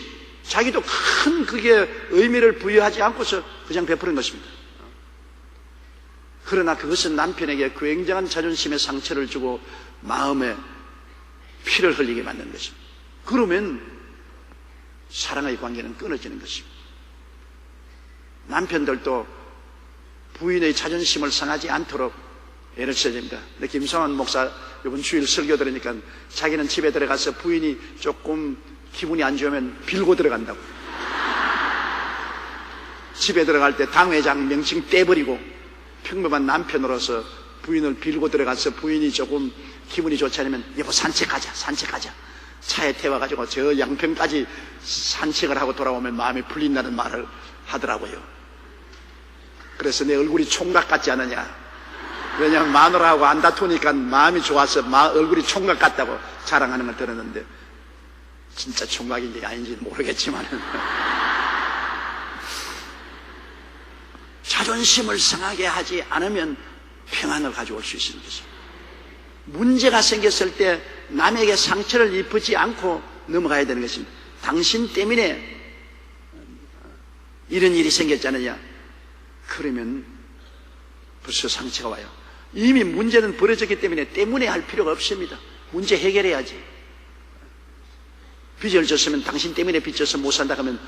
자기도 큰 그게 의미를 부여하지 않고서 그냥 베푸는 것입니다. 그러나 그것은 남편에게 굉장한 자존심의 상처를 주고 마음에 피를 흘리게 만드는 것입니다. 그러면 사랑의 관계는 끊어지는 것입니다. 남편들도 부인의 자존심을 상하지 않도록 애를 써야 됩니다. 근데 김성환 목사 이번 주일 설교 들으니까 자기는 집에 들어가서 부인이 조금 기분이 안 좋으면 빌고 들어간다고. 집에 들어갈 때 당회장 명칭 떼버리고 평범한 남편으로서 부인을 빌고 들어가서 부인이 조금 기분이 좋지 않으면 여보 산책하자. 차에 태워가지고 저 양평까지 산책을 하고 돌아오면 마음이 풀린다는 말을 하더라고요. 그래서 내 얼굴이 총각 같지 않느냐. 왜냐하면 마누라하고 안 다투니까 마음이 좋아서 얼굴이 총각 같다고 자랑하는 걸 들었는데 진짜 총각인지 아닌지 모르겠지만 자존심을 상하게 하지 않으면 평안을 가져올 수 있는 것입니다. 문제가 생겼을 때 남에게 상처를 입히지 않고 넘어가야 되는 것입니다. 당신 때문에 이런 일이 생겼지 않느냐. 그러면 벌써 상처가 와요. 이미 문제는 벌어졌기 때문에 할 필요가 없습니다. 문제 해결해야지. 빚을 졌으면 당신 때문에 빚 져서 못 산다 하면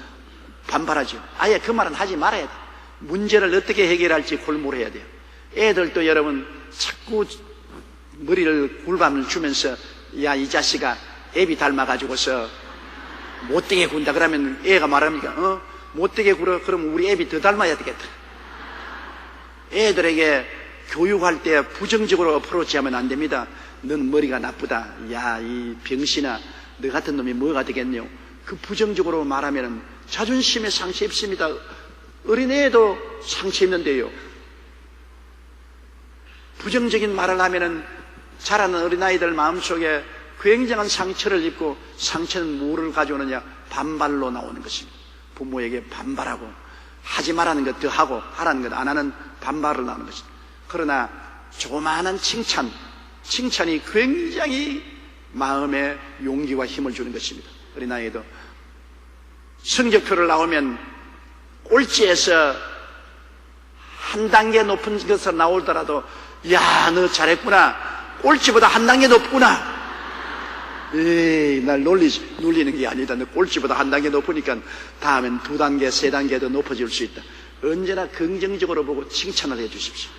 반발하죠. 아예 그 말은 하지 말아야 돼. 문제를 어떻게 해결할지 골몰해야 돼요. 애들도 여러분 자꾸 머리를 굴밤을 주면서 야 이 자식아 애비 닮아가지고서 못되게 군다 그러면 애가 말합니까? 못되게 굴어. 그럼 우리 애비 더 닮아야 되겠다. 애들에게 교육할 때 부정적으로 어프로치하면 안 됩니다. 넌 머리가 나쁘다. 야 이 병신아 너 같은 놈이 뭐가 되겠냐. 그 부정적으로 말하면 자존심에 상처 입습니다. 어린애도 상처 입는데요. 부정적인 말을 하면은 자라는 어린아이들 마음속에 굉장한 상처를 입고 상처는 뭐를 가져오느냐? 반발로 나오는 것입니다. 부모에게 반발하고 하지 말라는 것 더 하고 하라는 것 안 하는 반발을 나오는 것입니다. 그러나 조그마한 칭찬이 굉장히 마음에 용기와 힘을 주는 것입니다. 어린아이도 성적표를 나오면 꼴찌에서 한 단계 높은 것을 나오더라도 야, 너 잘했구나. 꼴찌보다 한 단계 높구나. 에이, 날 놀리는 게 아니다. 너 꼴찌보다 한 단계 높으니까 다음엔 2단계, 3단계 더 높아질 수 있다. 언제나 긍정적으로 보고 칭찬을 해 주십시오.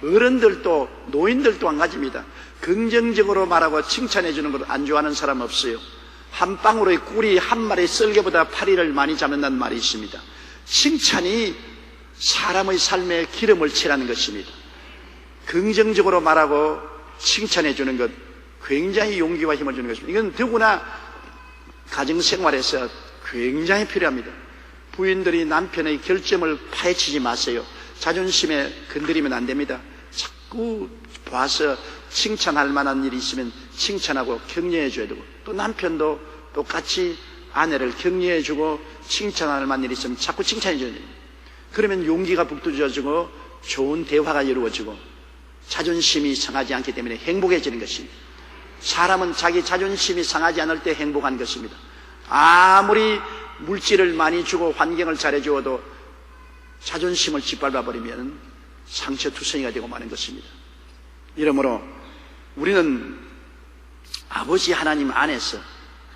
어른들도 노인들도 한 가지입니다. 긍정적으로 말하고 칭찬해 주는 걸 안 좋아하는 사람 없어요. 한 방울의 꿀이 한 마리 썰개보다 파리를 많이 잡는다는 말이 있습니다. 칭찬이 사람의 삶에 기름을 칠하는 것입니다. 긍정적으로 말하고 칭찬해 주는 것 굉장히 용기와 힘을 주는 것입니다. 이건 더구나 가정생활에서 굉장히 필요합니다. 부인들이 남편의 결점을 파헤치지 마세요. 자존심에 건드리면 안 됩니다. 자꾸 봐서 칭찬할 만한 일이 있으면 칭찬하고 격려해 줘야 되고, 또 남편도 똑같이 아내를 격려해 주고 칭찬할 만한 일이 있으면 자꾸 칭찬해 줘야 됩니다. 그러면 용기가 북돋아지고 좋은 대화가 이루어지고 자존심이 상하지 않기 때문에 행복해지는 것입니다. 사람은 자기 자존심이 상하지 않을 때 행복한 것입니다. 아무리 물질을 많이 주고 환경을 잘해주어도 자존심을 짓밟아버리면 상처투성이가 되고 마는 것입니다. 이러므로 우리는 아버지 하나님 안에서,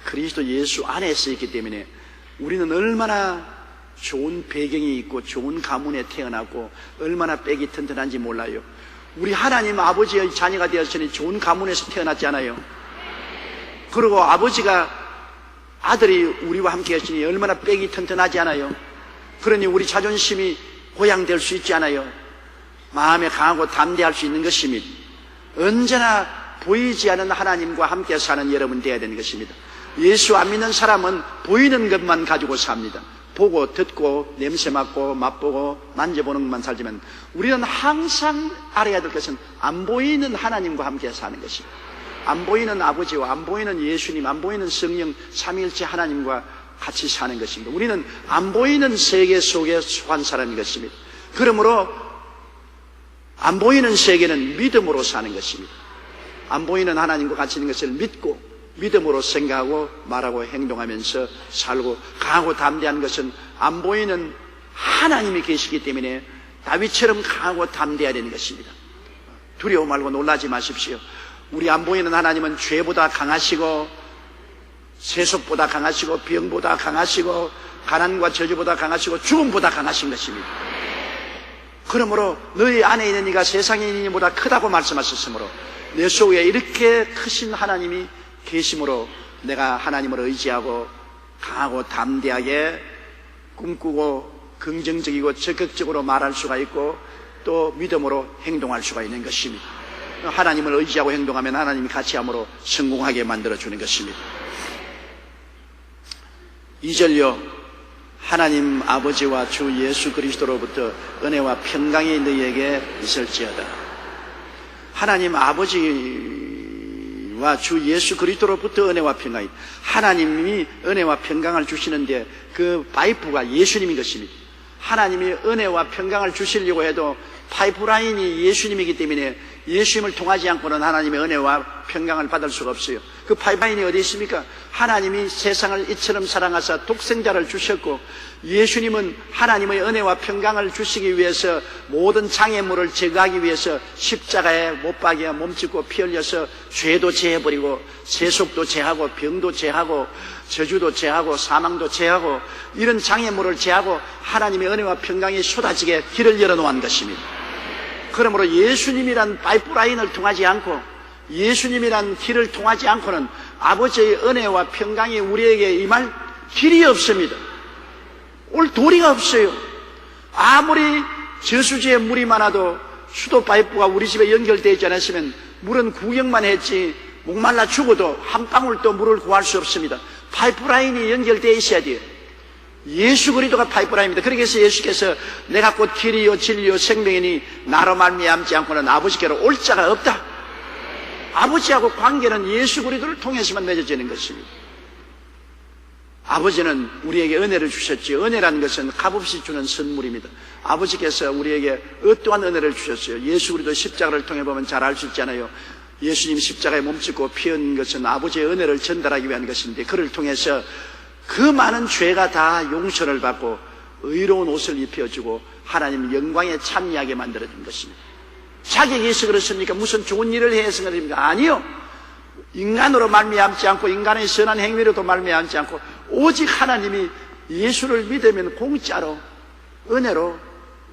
그리스도 예수 안에서 있기 때문에 우리는 얼마나 좋은 배경이 있고 좋은 가문에 태어났고 얼마나 빽이 튼튼한지 몰라요. 우리 하나님 아버지의 자녀가 되었으니 좋은 가문에서 태어났잖아요. 그리고 아버지가 아들이 우리와 함께 했으니 얼마나 빽이 튼튼하지 않아요. 그러니 우리 자존심이 고양될 수 있지 않아요. 마음에 강하고 담대할 수 있는 것입니다. 언제나 보이지 않는 하나님과 함께 사는 여러분 되어야 되는 것입니다. 예수 안 믿는 사람은 보이는 것만 가지고 삽니다. 보고 듣고 냄새 맡고 맛보고 만져보는 것만 살지만 우리는 항상 알아야 될 것은 안 보이는 하나님과 함께 사는 것입니다. 안 보이는 아버지와 안 보이는 예수님, 안 보이는 성령 삼위일체 하나님과 같이 사는 것입니다. 우리는 안 보이는 세계 속에 속한 사람인 것입니다. 그러므로 안 보이는 세계는 믿음으로 사는 것입니다. 안 보이는 하나님과 같이 있는 것을 믿고 믿음으로 생각하고 말하고 행동하면서 살고 강하고 담대한 것은 안 보이는 하나님이 계시기 때문에 다윗처럼 강하고 담대해야 되는 것입니다. 두려워 말고 놀라지 마십시오. 우리 안 보이는 하나님은 죄보다 강하시고 세속보다 강하시고 병보다 강하시고 가난과 저주보다 강하시고 죽음보다 강하신 것입니다. 그러므로 너희 안에 있는 이가 세상에 있는 이보다 크다고 말씀하셨으므로 내 속에 이렇게 크신 하나님이 계심으로 내가 하나님을 의지하고 강하고 담대하게 꿈꾸고 긍정적이고 적극적으로 말할 수가 있고 또 믿음으로 행동할 수가 있는 것입니다. 하나님을 의지하고 행동하면 하나님이 같이 함으로 성공하게 만들어주는 것입니다. 2절요. 하나님 아버지와 주 예수 그리스도로부터 은혜와 평강이 너희에게 있을지어다. 하나님 아버지와 주 예수 그리스도로부터 은혜와 평강이, 하나님이 은혜와 평강을 주시는데 그 파이프가 예수님인 것입니다. 하나님이 은혜와 평강을 주시려고 해도 파이프라인이 예수님이기 때문에 예수님을 통하지 않고는 하나님의 은혜와 평강을 받을 수가 없어요. 그 파이프라인이 어디 있습니까? 하나님이 세상을 이처럼 사랑하사 독생자를 주셨고 예수님은 하나님의 은혜와 평강을 주시기 위해서 모든 장애물을 제거하기 위해서 십자가에 못 박여 몸짓고 피 흘려서 죄도 제해버리고 세속도 제하고 병도 제하고 저주도 제하고 사망도 제하고 이런 장애물을 제하고 하나님의 은혜와 평강이 쏟아지게 길을 열어놓은 것입니다. 그러므로 예수님이란 파이프라인을 통하지 않고 예수님이란 길을 통하지 않고는 아버지의 은혜와 평강이 우리에게 임할 길이 없습니다. 올 도리가 없어요. 아무리 저수지에 물이 많아도 수도 파이프가 우리 집에 연결되어 있지 않았으면 물은 구경만 했지 목말라 죽어도 한 방울도 물을 구할 수 없습니다. 파이프라인이 연결되어 있어야 돼요. 예수 그리스도가 파이프라인입니다. 그렇게 해서 예수께서 내가 곧 길이요 진리요 생명이니 나로 말미암지 않고는 아버지께로 올 자가 없다. 아버지하고 관계는 예수 그리스도를 통해서만 맺어지는 것입니다. 아버지는 우리에게 은혜를 주셨지. 은혜라는 것은 값없이 주는 선물입니다. 아버지께서 우리에게 어떠한 은혜를 주셨어요? 예수 그리스도 십자가를 통해 보면 잘 알 수 있잖아요. 예수님 십자가에 몸짓고 피 흘린 것은 아버지의 은혜를 전달하기 위한 것인데 그를 통해서 그 많은 죄가 다 용서를 받고 의로운 옷을 입혀주고 하나님 영광에 참여하게 만들어준 것입니다. 자격이 있어 그렇습니까? 무슨 좋은 일을 해서 그렇습니까? 아니요. 인간으로 말미암지 않고 인간의 선한 행위로도 말미암지 않고 오직 하나님이 예수를 믿으면 공짜로 은혜로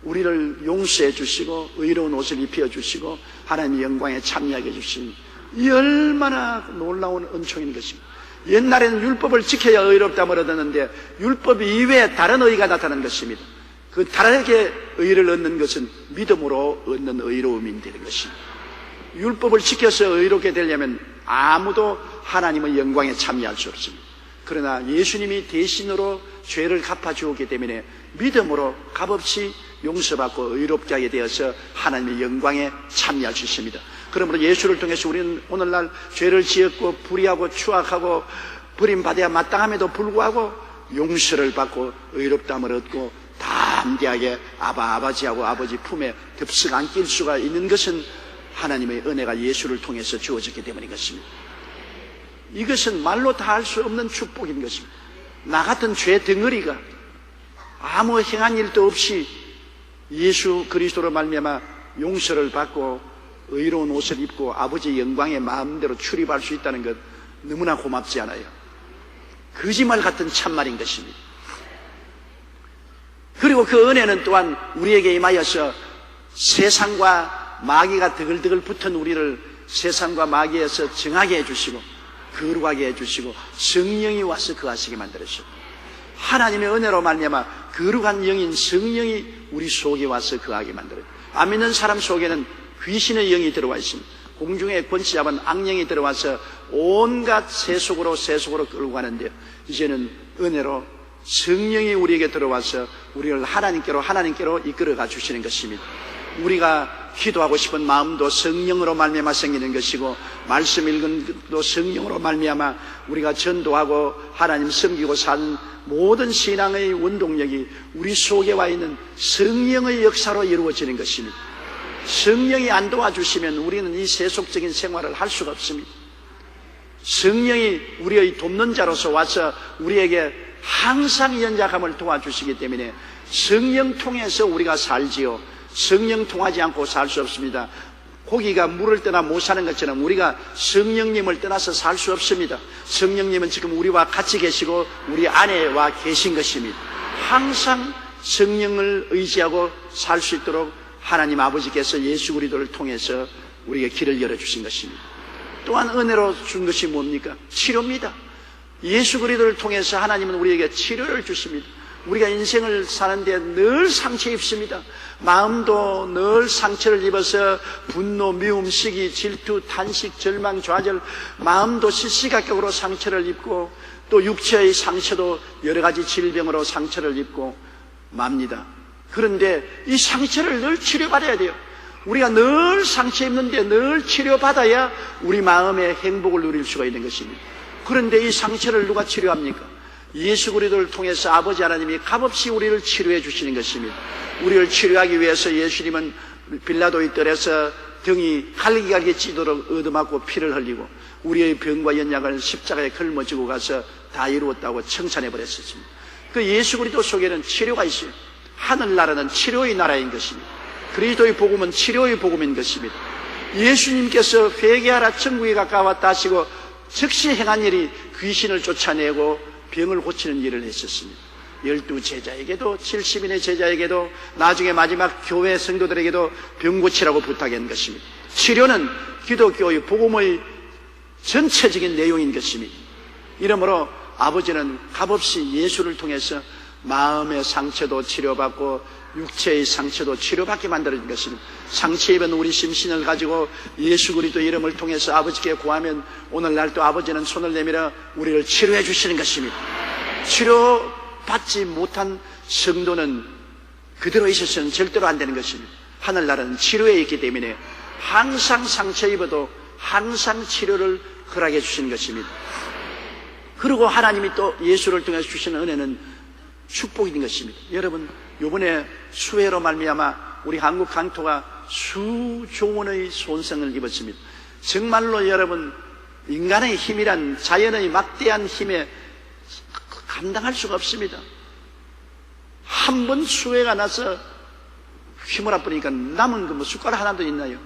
우리를 용서해 주시고 의로운 옷을 입혀 주시고 하나님의 영광에 참여하게 해주신 이 얼마나 놀라운 은총인 것입니다. 옛날에는 율법을 지켜야 의롭다고 얻었는데 율법 이외에 다른 의가 나타난 것입니다. 그 다르게 의를 얻는 것은 믿음으로 얻는 의로움이 되는 것입니다. 율법을 지켜서 의롭게 되려면 아무도 하나님의 영광에 참여할 수 없습니다. 그러나 예수님이 대신으로 죄를 갚아주었기 때문에 믿음으로 값없이 용서받고 의롭게 하게 되어서 하나님의 영광에 참여할 수 있습니다. 그러므로 예수를 통해서 우리는 오늘날 죄를 지었고 불의하고 추악하고 버림받아야 마땅함에도 불구하고 용서를 받고 의롭다함을 얻고 담대하게 아버지하고 아버지 품에 덥석 안길 수가 있는 것은 하나님의 은혜가 예수를 통해서 주어졌기 때문인 것입니다. 이것은 말로 다 할 수 없는 축복인 것입니다. 나 같은 죄 덩어리가 아무 행한 일도 없이 예수 그리스도로 말미암아 용서를 받고 의로운 옷을 입고 아버지의 영광에 마음대로 출입할 수 있다는 것 너무나 고맙지 않아요? 거짓말 같은 참말인 것입니다. 그리고 그 은혜는 또한 우리에게 임하여서 세상과 마귀가 드글드글 붙은 우리를 세상과 마귀에서 정하게 해주시고 거룩하게 해주시고 성령이 와서 거하시게 만들으시고 하나님의 은혜로 말미암아 거룩한 영인 성령이 우리 속에 와서 거하게 만들어요. 안 믿는 사람 속에는 귀신의 영이 들어와 있습니다. 공중에 권치 잡은 악령이 들어와서 온갖 세속으로 끌고 가는데요. 이제는 은혜로 성령이 우리에게 들어와서 우리를 하나님께로 이끌어가 주시는 것입니다. 우리가 기도하고 싶은 마음도 성령으로 말미암아 생기는 것이고 말씀 읽은 것도 성령으로 말미암아 우리가 전도하고 하나님 섬기고 사는 모든 신앙의 원동력이 우리 속에 와 있는 성령의 역사로 이루어지는 것입니다. 성령이 안 도와주시면 우리는 이 세속적인 생활을 할 수가 없습니다. 성령이 우리의 돕는 자로서 와서 우리에게 항상 연약함을 도와주시기 때문에 성령 통해서 우리가 살지요. 성령 통하지 않고 살 수 없습니다. 고기가 물을 떠나 못 사는 것처럼 우리가 성령님을 떠나서 살 수 없습니다. 성령님은 지금 우리와 같이 계시고 우리 안에 와 계신 것입니다. 항상 성령을 의지하고 살 수 있도록 하나님 아버지께서 예수 그리스도를 통해서 우리에게 길을 열어주신 것입니다. 또한 은혜로 준 것이 뭡니까? 치료입니다. 예수 그리스도를 통해서 하나님은 우리에게 치료를 주십니다. 우리가 인생을 사는데 늘 상처 입습니다. 마음도 늘 상처를 입어서 분노, 미움, 시기, 질투, 탄식, 절망, 좌절, 마음도 시시각각으로 상처를 입고 또 육체의 상처도 여러 가지 질병으로 상처를 입고 맙니다. 그런데 이 상처를 늘 치료받아야 돼요. 우리가 늘 상처 입는데 늘 치료받아야 우리 마음의 행복을 누릴 수가 있는 것입니다. 그런데 이 상처를 누가 치료합니까? 예수 그리스도를 통해서 아버지 하나님이 값없이 우리를 치료해 주시는 것입니다. 우리를 치료하기 위해서 예수님은 빌라도의 뜰에서 등이 갈기갈기 찌도록 얻어맞고 피를 흘리고 우리의 병과 연약을 십자가에 걸머지고 가서 다 이루었다고 칭찬해 버렸습니다. 그 예수 그리스도 속에는 치료가 있어요. 하늘나라는 치료의 나라인 것입니다. 그리스도의 복음은 치료의 복음인 것입니다. 예수님께서 회개하라 천국에 가까웠다 하시고 즉시 행한 일이 귀신을 쫓아내고 병을 고치는 일을 했었습니다. 12 제자에게도 70인의 제자에게도 나중에 마지막 교회 성도들에게도 병 고치라고 부탁한 것입니다. 치료는 기독교의 복음의 전체적인 내용인 것입니다. 이러므로 아버지는 값없이 예수를 통해서 마음의 상처도 치료받고 육체의 상처도 치료받게 만들어진 것입니다. 상처 입은 우리 심신을 가지고 예수 그리스도 이름을 통해서 아버지께 구하면 오늘날 또 아버지는 손을 내밀어 우리를 치료해 주시는 것입니다. 치료받지 못한 성도는 그대로 있어서는 절대로 안 되는 것입니다. 하늘나라는 치료에 있기 때문에 항상 상처 입어도 항상 치료를 허락해 주시는 것입니다. 그리고 하나님이 또 예수를 통해서 주시는 은혜는 축복인 것입니다. 여러분, 이번에 수해로 말미암아 우리 한국 강토가 수조원의 손상을 입었습니다. 정말로 여러분, 인간의 힘이란 자연의 막대한 힘에 감당할 수가 없습니다. 한 번 수해가 나서 휘몰아 버리니까 남은 그 숟가락 하나도 있나요?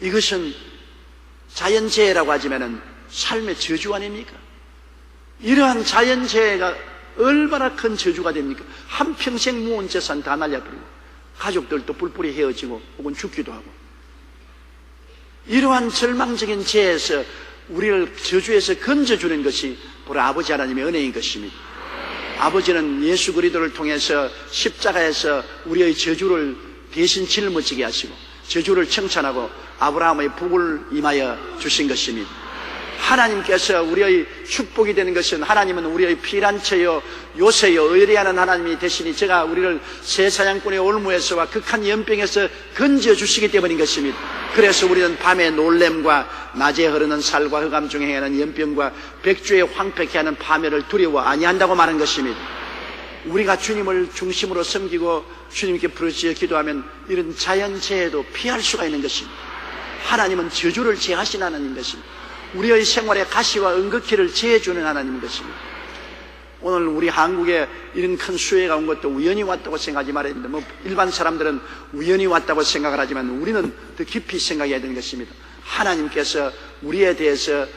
이것은 자연재해라고 하지만은 삶의 저주 아닙니까? 이러한 자연재해가 얼마나 큰 저주가 됩니까? 한평생 모은 재산 다 날려버리고 가족들도 뿔뿔이 헤어지고 혹은 죽기도 하고 이러한 절망적인 재해에서 우리를 저주에서 건져주는 것이 바로 아버지 하나님의 은혜인 것입니다. 아버지는 예수 그리스도를 통해서 십자가에서 우리의 저주를 대신 짊어지게 하시고 저주를 청산하고 아브라함의 복을 임하여 주신 것입니다. 하나님께서 우리의 축복이 되는 것은 하나님은 우리의 피난처요 요새요 의뢰하는 하나님이 되시니 제가 우리를 새 사냥꾼의 올무에서와 극한 연병에서 건져주시기 때문인 것입니다. 그래서 우리는 밤의 놀램과 낮에 흐르는 살과 흑암 중에 행하는 연병과 백주에 황폐케 하는 파멸을 두려워 아니한다고 말한 것입니다. 우리가 주님을 중심으로 섬기고 주님께 부르짖어 기도하면 이런 자연재해도 피할 수가 있는 것입니다. 하나님은 저주를 제하신 하나님인 것입니다. 우리의 생활에 가시와 은극기를 제해주는 하나님인 것입니다. 오늘 우리 한국에 이런 큰 수해가 온 것도 우연히 왔다고 생각하지 말아야 됩니다. 일반 사람들은 우연히 왔다고 생각을 하지만 우리는 더 깊이 생각해야 되는 것입니다. 하나님께서 우리에 대해서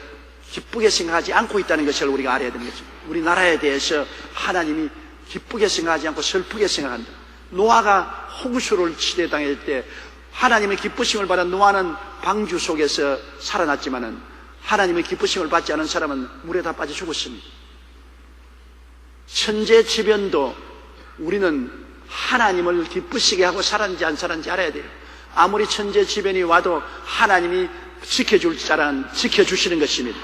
기쁘게 생각하지 않고 있다는 것을 우리가 알아야 되는 것입니다. 우리나라에 대해서 하나님이 기쁘게 생각하지 않고 슬프게 생각한다. 노아가 홍수를 치대당할 때 하나님의 기쁘심을 받은 노아는 방주 속에서 살아났지만은 하나님의 기쁘심을 받지 않은 사람은 물에 다 빠져 죽었습니다. 천재지변도 우리는 하나님을 기쁘시게 하고 살았는지 안 살았는지 알아야 돼요. 아무리 천재지변이 와도 하나님이 지켜줄 자란 지켜주시는 것입니다.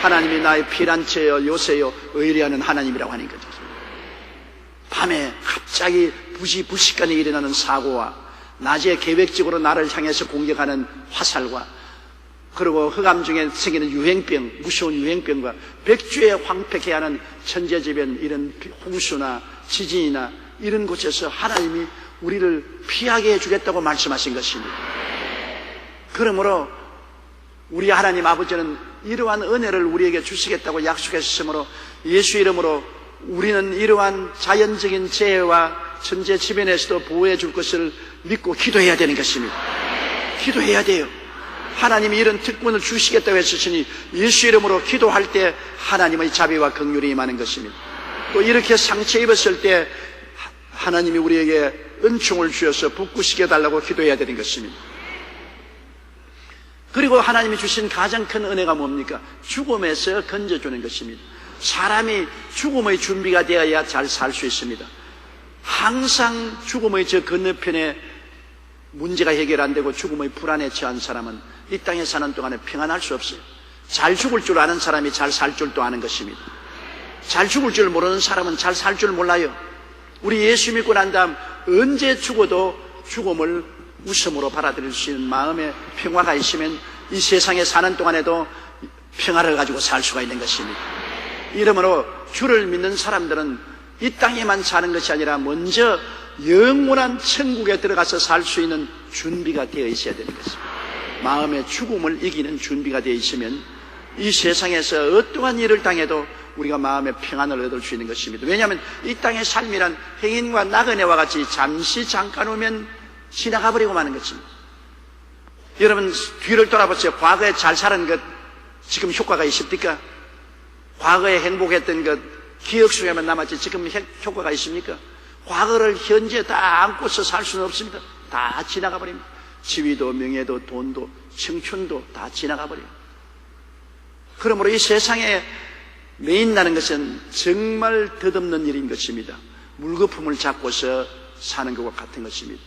하나님이 나의 피난처여 요새여 의리하는 하나님이라고 하는 거죠. 밤에 갑자기 부시부식간에 일어나는 사고와 낮에 계획적으로 나를 향해서 공격하는 화살과 그리고 흑암 중에 생기는 유행병, 무서운 유행병과 백주에 황폐케 하는 천재지변, 이런 홍수나 지진이나 이런 곳에서 하나님이 우리를 피하게 해주겠다고 말씀하신 것입니다. 그러므로 우리 하나님 아버지는 이러한 은혜를 우리에게 주시겠다고 약속했으므로 예수 이름으로 우리는 이러한 자연적인 재해와 천재지변에서도 보호해 줄 것을 믿고 기도해야 되는 것입니다. 기도해야 돼요. 하나님이 이런 특권을 주시겠다고 했으니 예수 이름으로 기도할 때 하나님의 자비와 긍휼이 임하는 것입니다. 또 이렇게 상처 입었을 때 하나님이 우리에게 은총을 주셔서 붓구시켜 달라고 기도해야 되는 것입니다. 그리고 하나님이 주신 가장 큰 은혜가 뭡니까? 죽음에서 건져주는 것입니다. 사람이 죽음의 준비가 되어야 잘 살 수 있습니다. 항상 죽음의 저 건너편에 문제가 해결 안 되고 죽음의 불안에 처한 사람은 이 땅에 사는 동안에 평안할 수 없어요. 잘 죽을 줄 아는 사람이 잘 살 줄도 아는 것입니다. 잘 죽을 줄 모르는 사람은 잘 살 줄 몰라요. 우리 예수 믿고 난 다음 언제 죽어도 죽음을 웃음으로 받아들일 수 있는 마음의 평화가 있으면 이 세상에 사는 동안에도 평화를 가지고 살 수가 있는 것입니다. 이러므로 주를 믿는 사람들은 이 땅에만 사는 것이 아니라 먼저 영원한 천국에 들어가서 살 수 있는 준비가 되어 있어야 되는 것입니다. 마음의 죽음을 이기는 준비가 되어 있으면 이 세상에서 어떠한 일을 당해도 우리가 마음의 평안을 얻을 수 있는 것입니다. 왜냐하면 이 땅의 삶이란 행인과 나그네와 같이 잠시 잠깐 오면 지나가 버리고 마는 것입니다. 여러분 뒤를 돌아보세요. 과거에 잘 사는 것 지금 효과가 있습니까? 과거에 행복했던 것 기억 속에만 남았지 지금 효과가 있습니까? 과거를 현재 다 안고서 살 수는 없습니다. 다 지나가 버립니다. 지위도 명예도 돈도 청춘도 다 지나가 버려요. 그러므로 이 세상에 매인다는 것은 정말 덧없는 일인 것입니다. 물거품을 잡고서 사는 것과 같은 것입니다.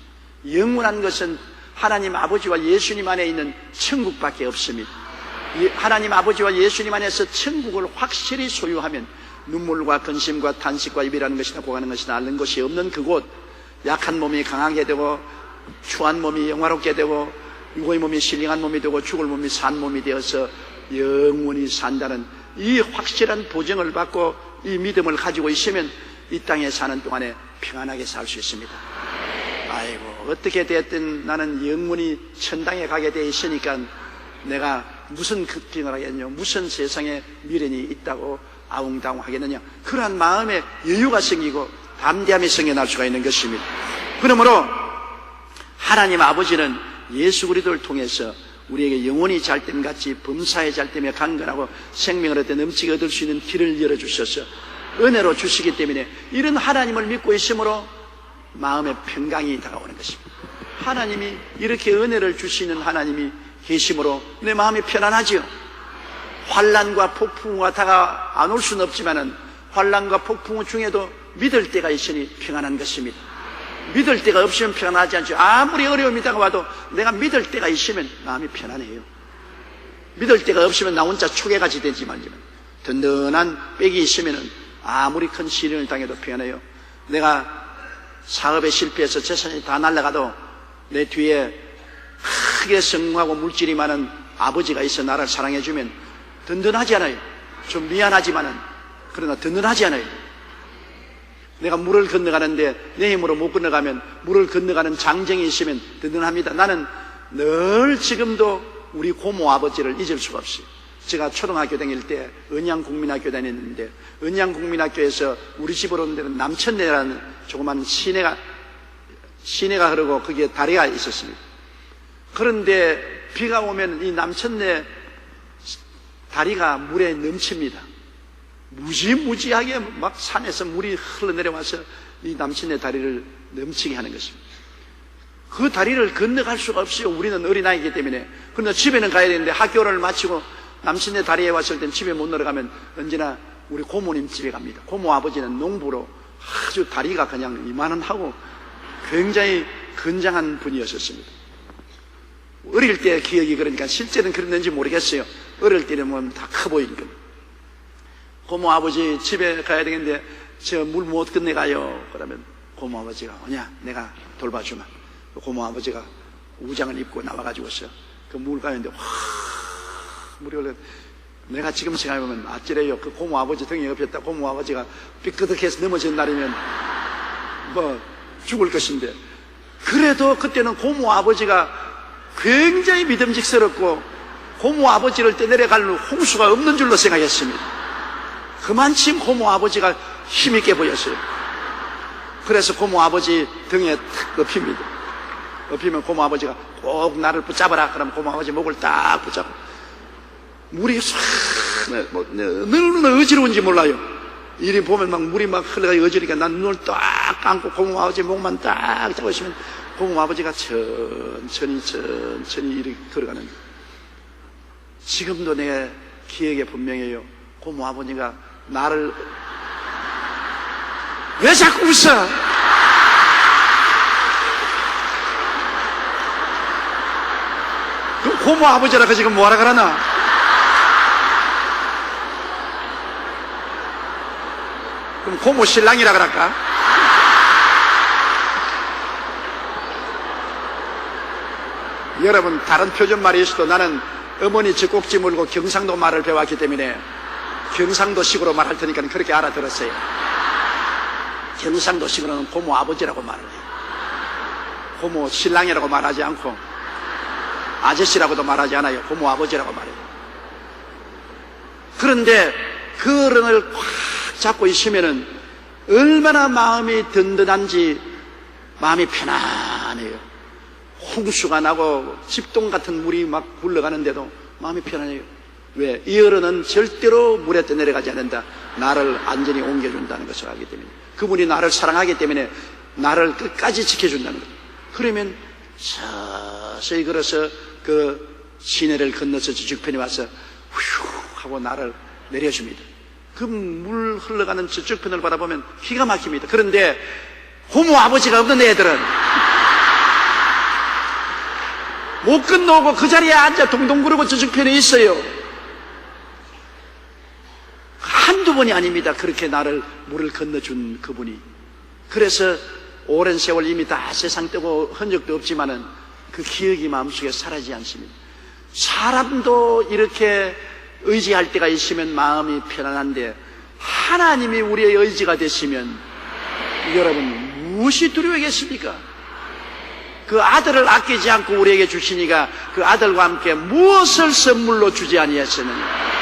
영원한 것은 하나님 아버지와 예수님 안에 있는 천국밖에 없습니다. 하나님 아버지와 예수님 안에서 천국을 확실히 소유하면 눈물과 근심과 탄식과 입이라는 것이나 고가는 것이나 앓는 것이 없는 그곳, 약한 몸이 강하게 되고 추한 몸이 영화롭게 되고 육의 몸이 신령한 몸이 되고 죽을 몸이 산 몸이 되어서 영원히 산다는 이 확실한 보증을 받고 이 믿음을 가지고 있으면 이 땅에 사는 동안에 평안하게 살 수 있습니다. 아이고 어떻게 됐든 나는 영원히 천당에 가게 돼 있으니까 내가 무슨 걱정을 하겠냐, 무슨 세상에 미련이 있다고 아웅다웅 하겠느냐, 그러한 마음에 여유가 생기고 담대함이 생겨날 수가 있는 것입니다. 그러므로 하나님 아버지는 예수 그리스도를 통해서 우리에게 영원히 잘됨같이 범사에 잘됨에 강건하고 생명을 얻되 넘치게 얻을 수 있는 길을 열어주셔서 은혜로 주시기 때문에 이런 하나님을 믿고 있으므로 마음의 평강이 다가오는 것입니다. 하나님이 이렇게 은혜를 주시는 하나님이 계심으로 내 마음이 편안하지요. 환난과 폭풍과 다가 안 올 수는 없지만은 환난과 폭풍 중에도 믿을 때가 있으니 평안한 것입니다. 믿을 때가 없으면 평안하지 않죠. 아무리 어려움이 다가와도 내가 믿을 때가 있으면 마음이 편안해요. 믿을 때가 없으면 나 혼자 초계같이 되지 말지만 든든한 백이 있으면 아무리 큰 시련을 당해도 평안해요. 내가 사업에 실패해서 재산이 다 날아가도 내 뒤에 크게 성공하고 물질이 많은 아버지가 있어 나를 사랑해주면 든든하지 않아요. 좀 미안하지만은 그러나 든든하지 않아요. 내가 물을 건너가는데 내 힘으로 못 건너가면 물을 건너가는 장정이 있으면 든든합니다. 나는 늘 지금도 우리 고모 아버지를 잊을 수가 없어요. 제가 초등학교 다닐 때 은양국민학교 다녔는데, 은양국민학교에서 우리 집으로 오는 데는 남천내라는 조그만 시내가 흐르고 거기에 다리가 있었습니다. 그런데 비가 오면 이 남천내 다리가 물에 넘칩니다. 무지무지하게 막 산에서 물이 흘러내려와서 이 남천내 다리를 넘치게 하는 것입니다. 그 다리를 건너갈 수가 없어요. 우리는 어린아이이기 때문에. 그러나 집에는 가야 되는데, 학교를 마치고 남천내 다리에 왔을 땐 집에 못 내려가면 언제나 우리 고모님 집에 갑니다. 고모 아버지는 농부로 아주 다리가 그냥 이만하고 굉장히 건장한 분이었었습니다. 어릴 때 기억이, 그러니까 실제는 그랬는지 모르겠어요. 어릴 때는 뭐 다 커 보이니까. 고모 아버지 집에 가야 되겠는데 저 물 못 건너가요. 그러면 고모 아버지가 오냐, 내가 돌봐주마. 고모 아버지가 우장을 입고 나와가지고서 그 물 가는데 물이 흘러. 내가 지금 생각해보면 아찔해요. 그 고모 아버지 등에 옆에다 고모 아버지가 삐끄덕해서 넘어진 날이면 뭐 죽을 것인데, 그래도 그때는 고모 아버지가 굉장히 믿음직스럽고 고모 아버지를 떼내려갈 홍수가 없는 줄로 생각했습니다. 그만큼 고모 아버지가 힘있게 보였어요. 그래서 고모 아버지 등에 탁 엎힙니다. 엎히면 고모 아버지가 꼭 나를 붙잡아라. 그러면 고모 아버지 목을 딱 붙잡고, 물이 싹 너무나 어지러운지 몰라요. 이리 보면 막 물이 막 흘러가고 어지러니까 난 눈을 딱 감고 고모 아버지 목만 딱 잡고 있으면 고모 아버지가 천천히 이렇게 걸어가는. 지금도 내 기억에 분명해요. 고모 아버지가 나를, 왜 자꾸 웃어? 그 고모 아버지라고 지금 뭐하라 그러나? 그럼 고모 신랑이라 그럴까? 여러분, 다른 표준말이 있어도 나는 어머니 젖꼭지 물고 경상도 말을 배웠기 때문에 경상도식으로 말할 테니까 그렇게 알아들었어요. 경상도식으로는 고모 아버지라고 말을 해요. 고모 신랑이라고 말하지 않고 아저씨라고도 말하지 않아요. 고모 아버지라고 말해요. 그런데 그 어른을 꽉 잡고 있으면은 얼마나 마음이 든든한지, 마음이 편안해요. 홍수가 나고 집동 같은 물이 막 굴러가는데도 마음이 편안해요. 왜? 이 어른은 절대로 물에 떠내려가지 않는다. 나를 안전히 옮겨준다는 것을 알기 때문에. 그분이 나를 사랑하기 때문에 나를 끝까지 지켜준다는 거죠. 그러면 서서히 걸어서 그 시내를 건너서 저쪽편에 와서 휴 하고 나를 내려줍니다. 그 물 흘러가는 저쪽편을 바라보면 기가 막힙니다. 그런데 고모 아버지가 없는 애들은 못 건너오고 그 자리에 앉아 동동 구르고 저쪽편에 있어요. 한두 번이 아닙니다. 그렇게 나를 물을 건너준 그분이. 그래서 오랜 세월 이미 다 세상 뜨고 흔적도 없지만은 그 기억이 마음속에 사라지지 않습니다. 사람도 이렇게 의지할 때가 있으면 마음이 편안한데, 하나님이 우리의 의지가 되시면 여러분 무엇이 두려워겠습니까? 그 아들을 아끼지 않고 우리에게 주시니까 그 아들과 함께 무엇을 선물로 주지 아니하셨느냐.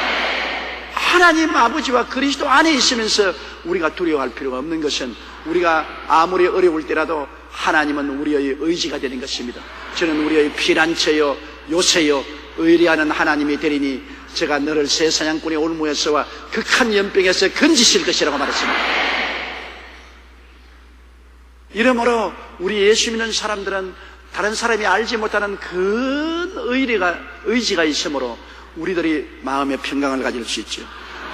하나님 아버지와 그리스도 안에 있으면서 우리가 두려워할 필요가 없는 것은, 우리가 아무리 어려울 때라도 하나님은 우리의 의지가 되는 것입니다. 저는 우리의 피난처요 요새요 의리하는 하나님이 되리니 제가 너를 새 사냥꾼의 올무에서와 극한 연병에서 건지실 것이라고 말했습니다. 이러므로 우리 예수 믿는 사람들은 다른 사람이 알지 못하는 큰 의지가 있으므로 우리들이 마음의 평강을 가질 수 있죠.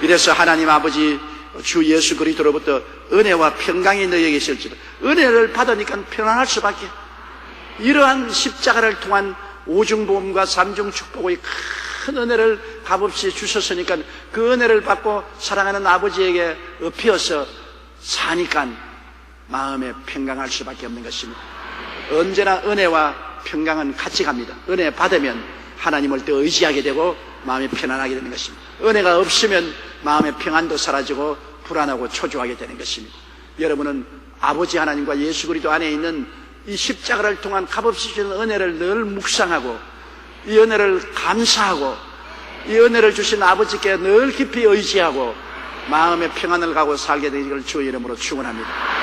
이래서 하나님 아버지 주 예수 그리스도로부터 은혜와 평강이 너희에게 있을지라. 은혜를 받으니까 편안할 수밖에. 이러한 십자가를 통한 오중보험과 삼중 축복의 큰 은혜를 값없이 주셨으니까 그 은혜를 받고 사랑하는 아버지에게 엎혀서 사니까 마음에 평강할 수밖에 없는 것입니다. 언제나 은혜와 평강은 같이 갑니다. 은혜 받으면 하나님을 더 의지하게 되고 마음이 편안하게 되는 것입니다. 은혜가 없으면 마음의 평안도 사라지고 불안하고 초조하게 되는 것입니다. 여러분은 아버지 하나님과 예수 그리스도 안에 있는 이 십자가를 통한 값없이 주는 은혜를 늘 묵상하고 이 은혜를 감사하고 이 은혜를 주신 아버지께 늘 깊이 의지하고 마음의 평안을 가고 살게 되기를 주의 이름으로 축원합니다.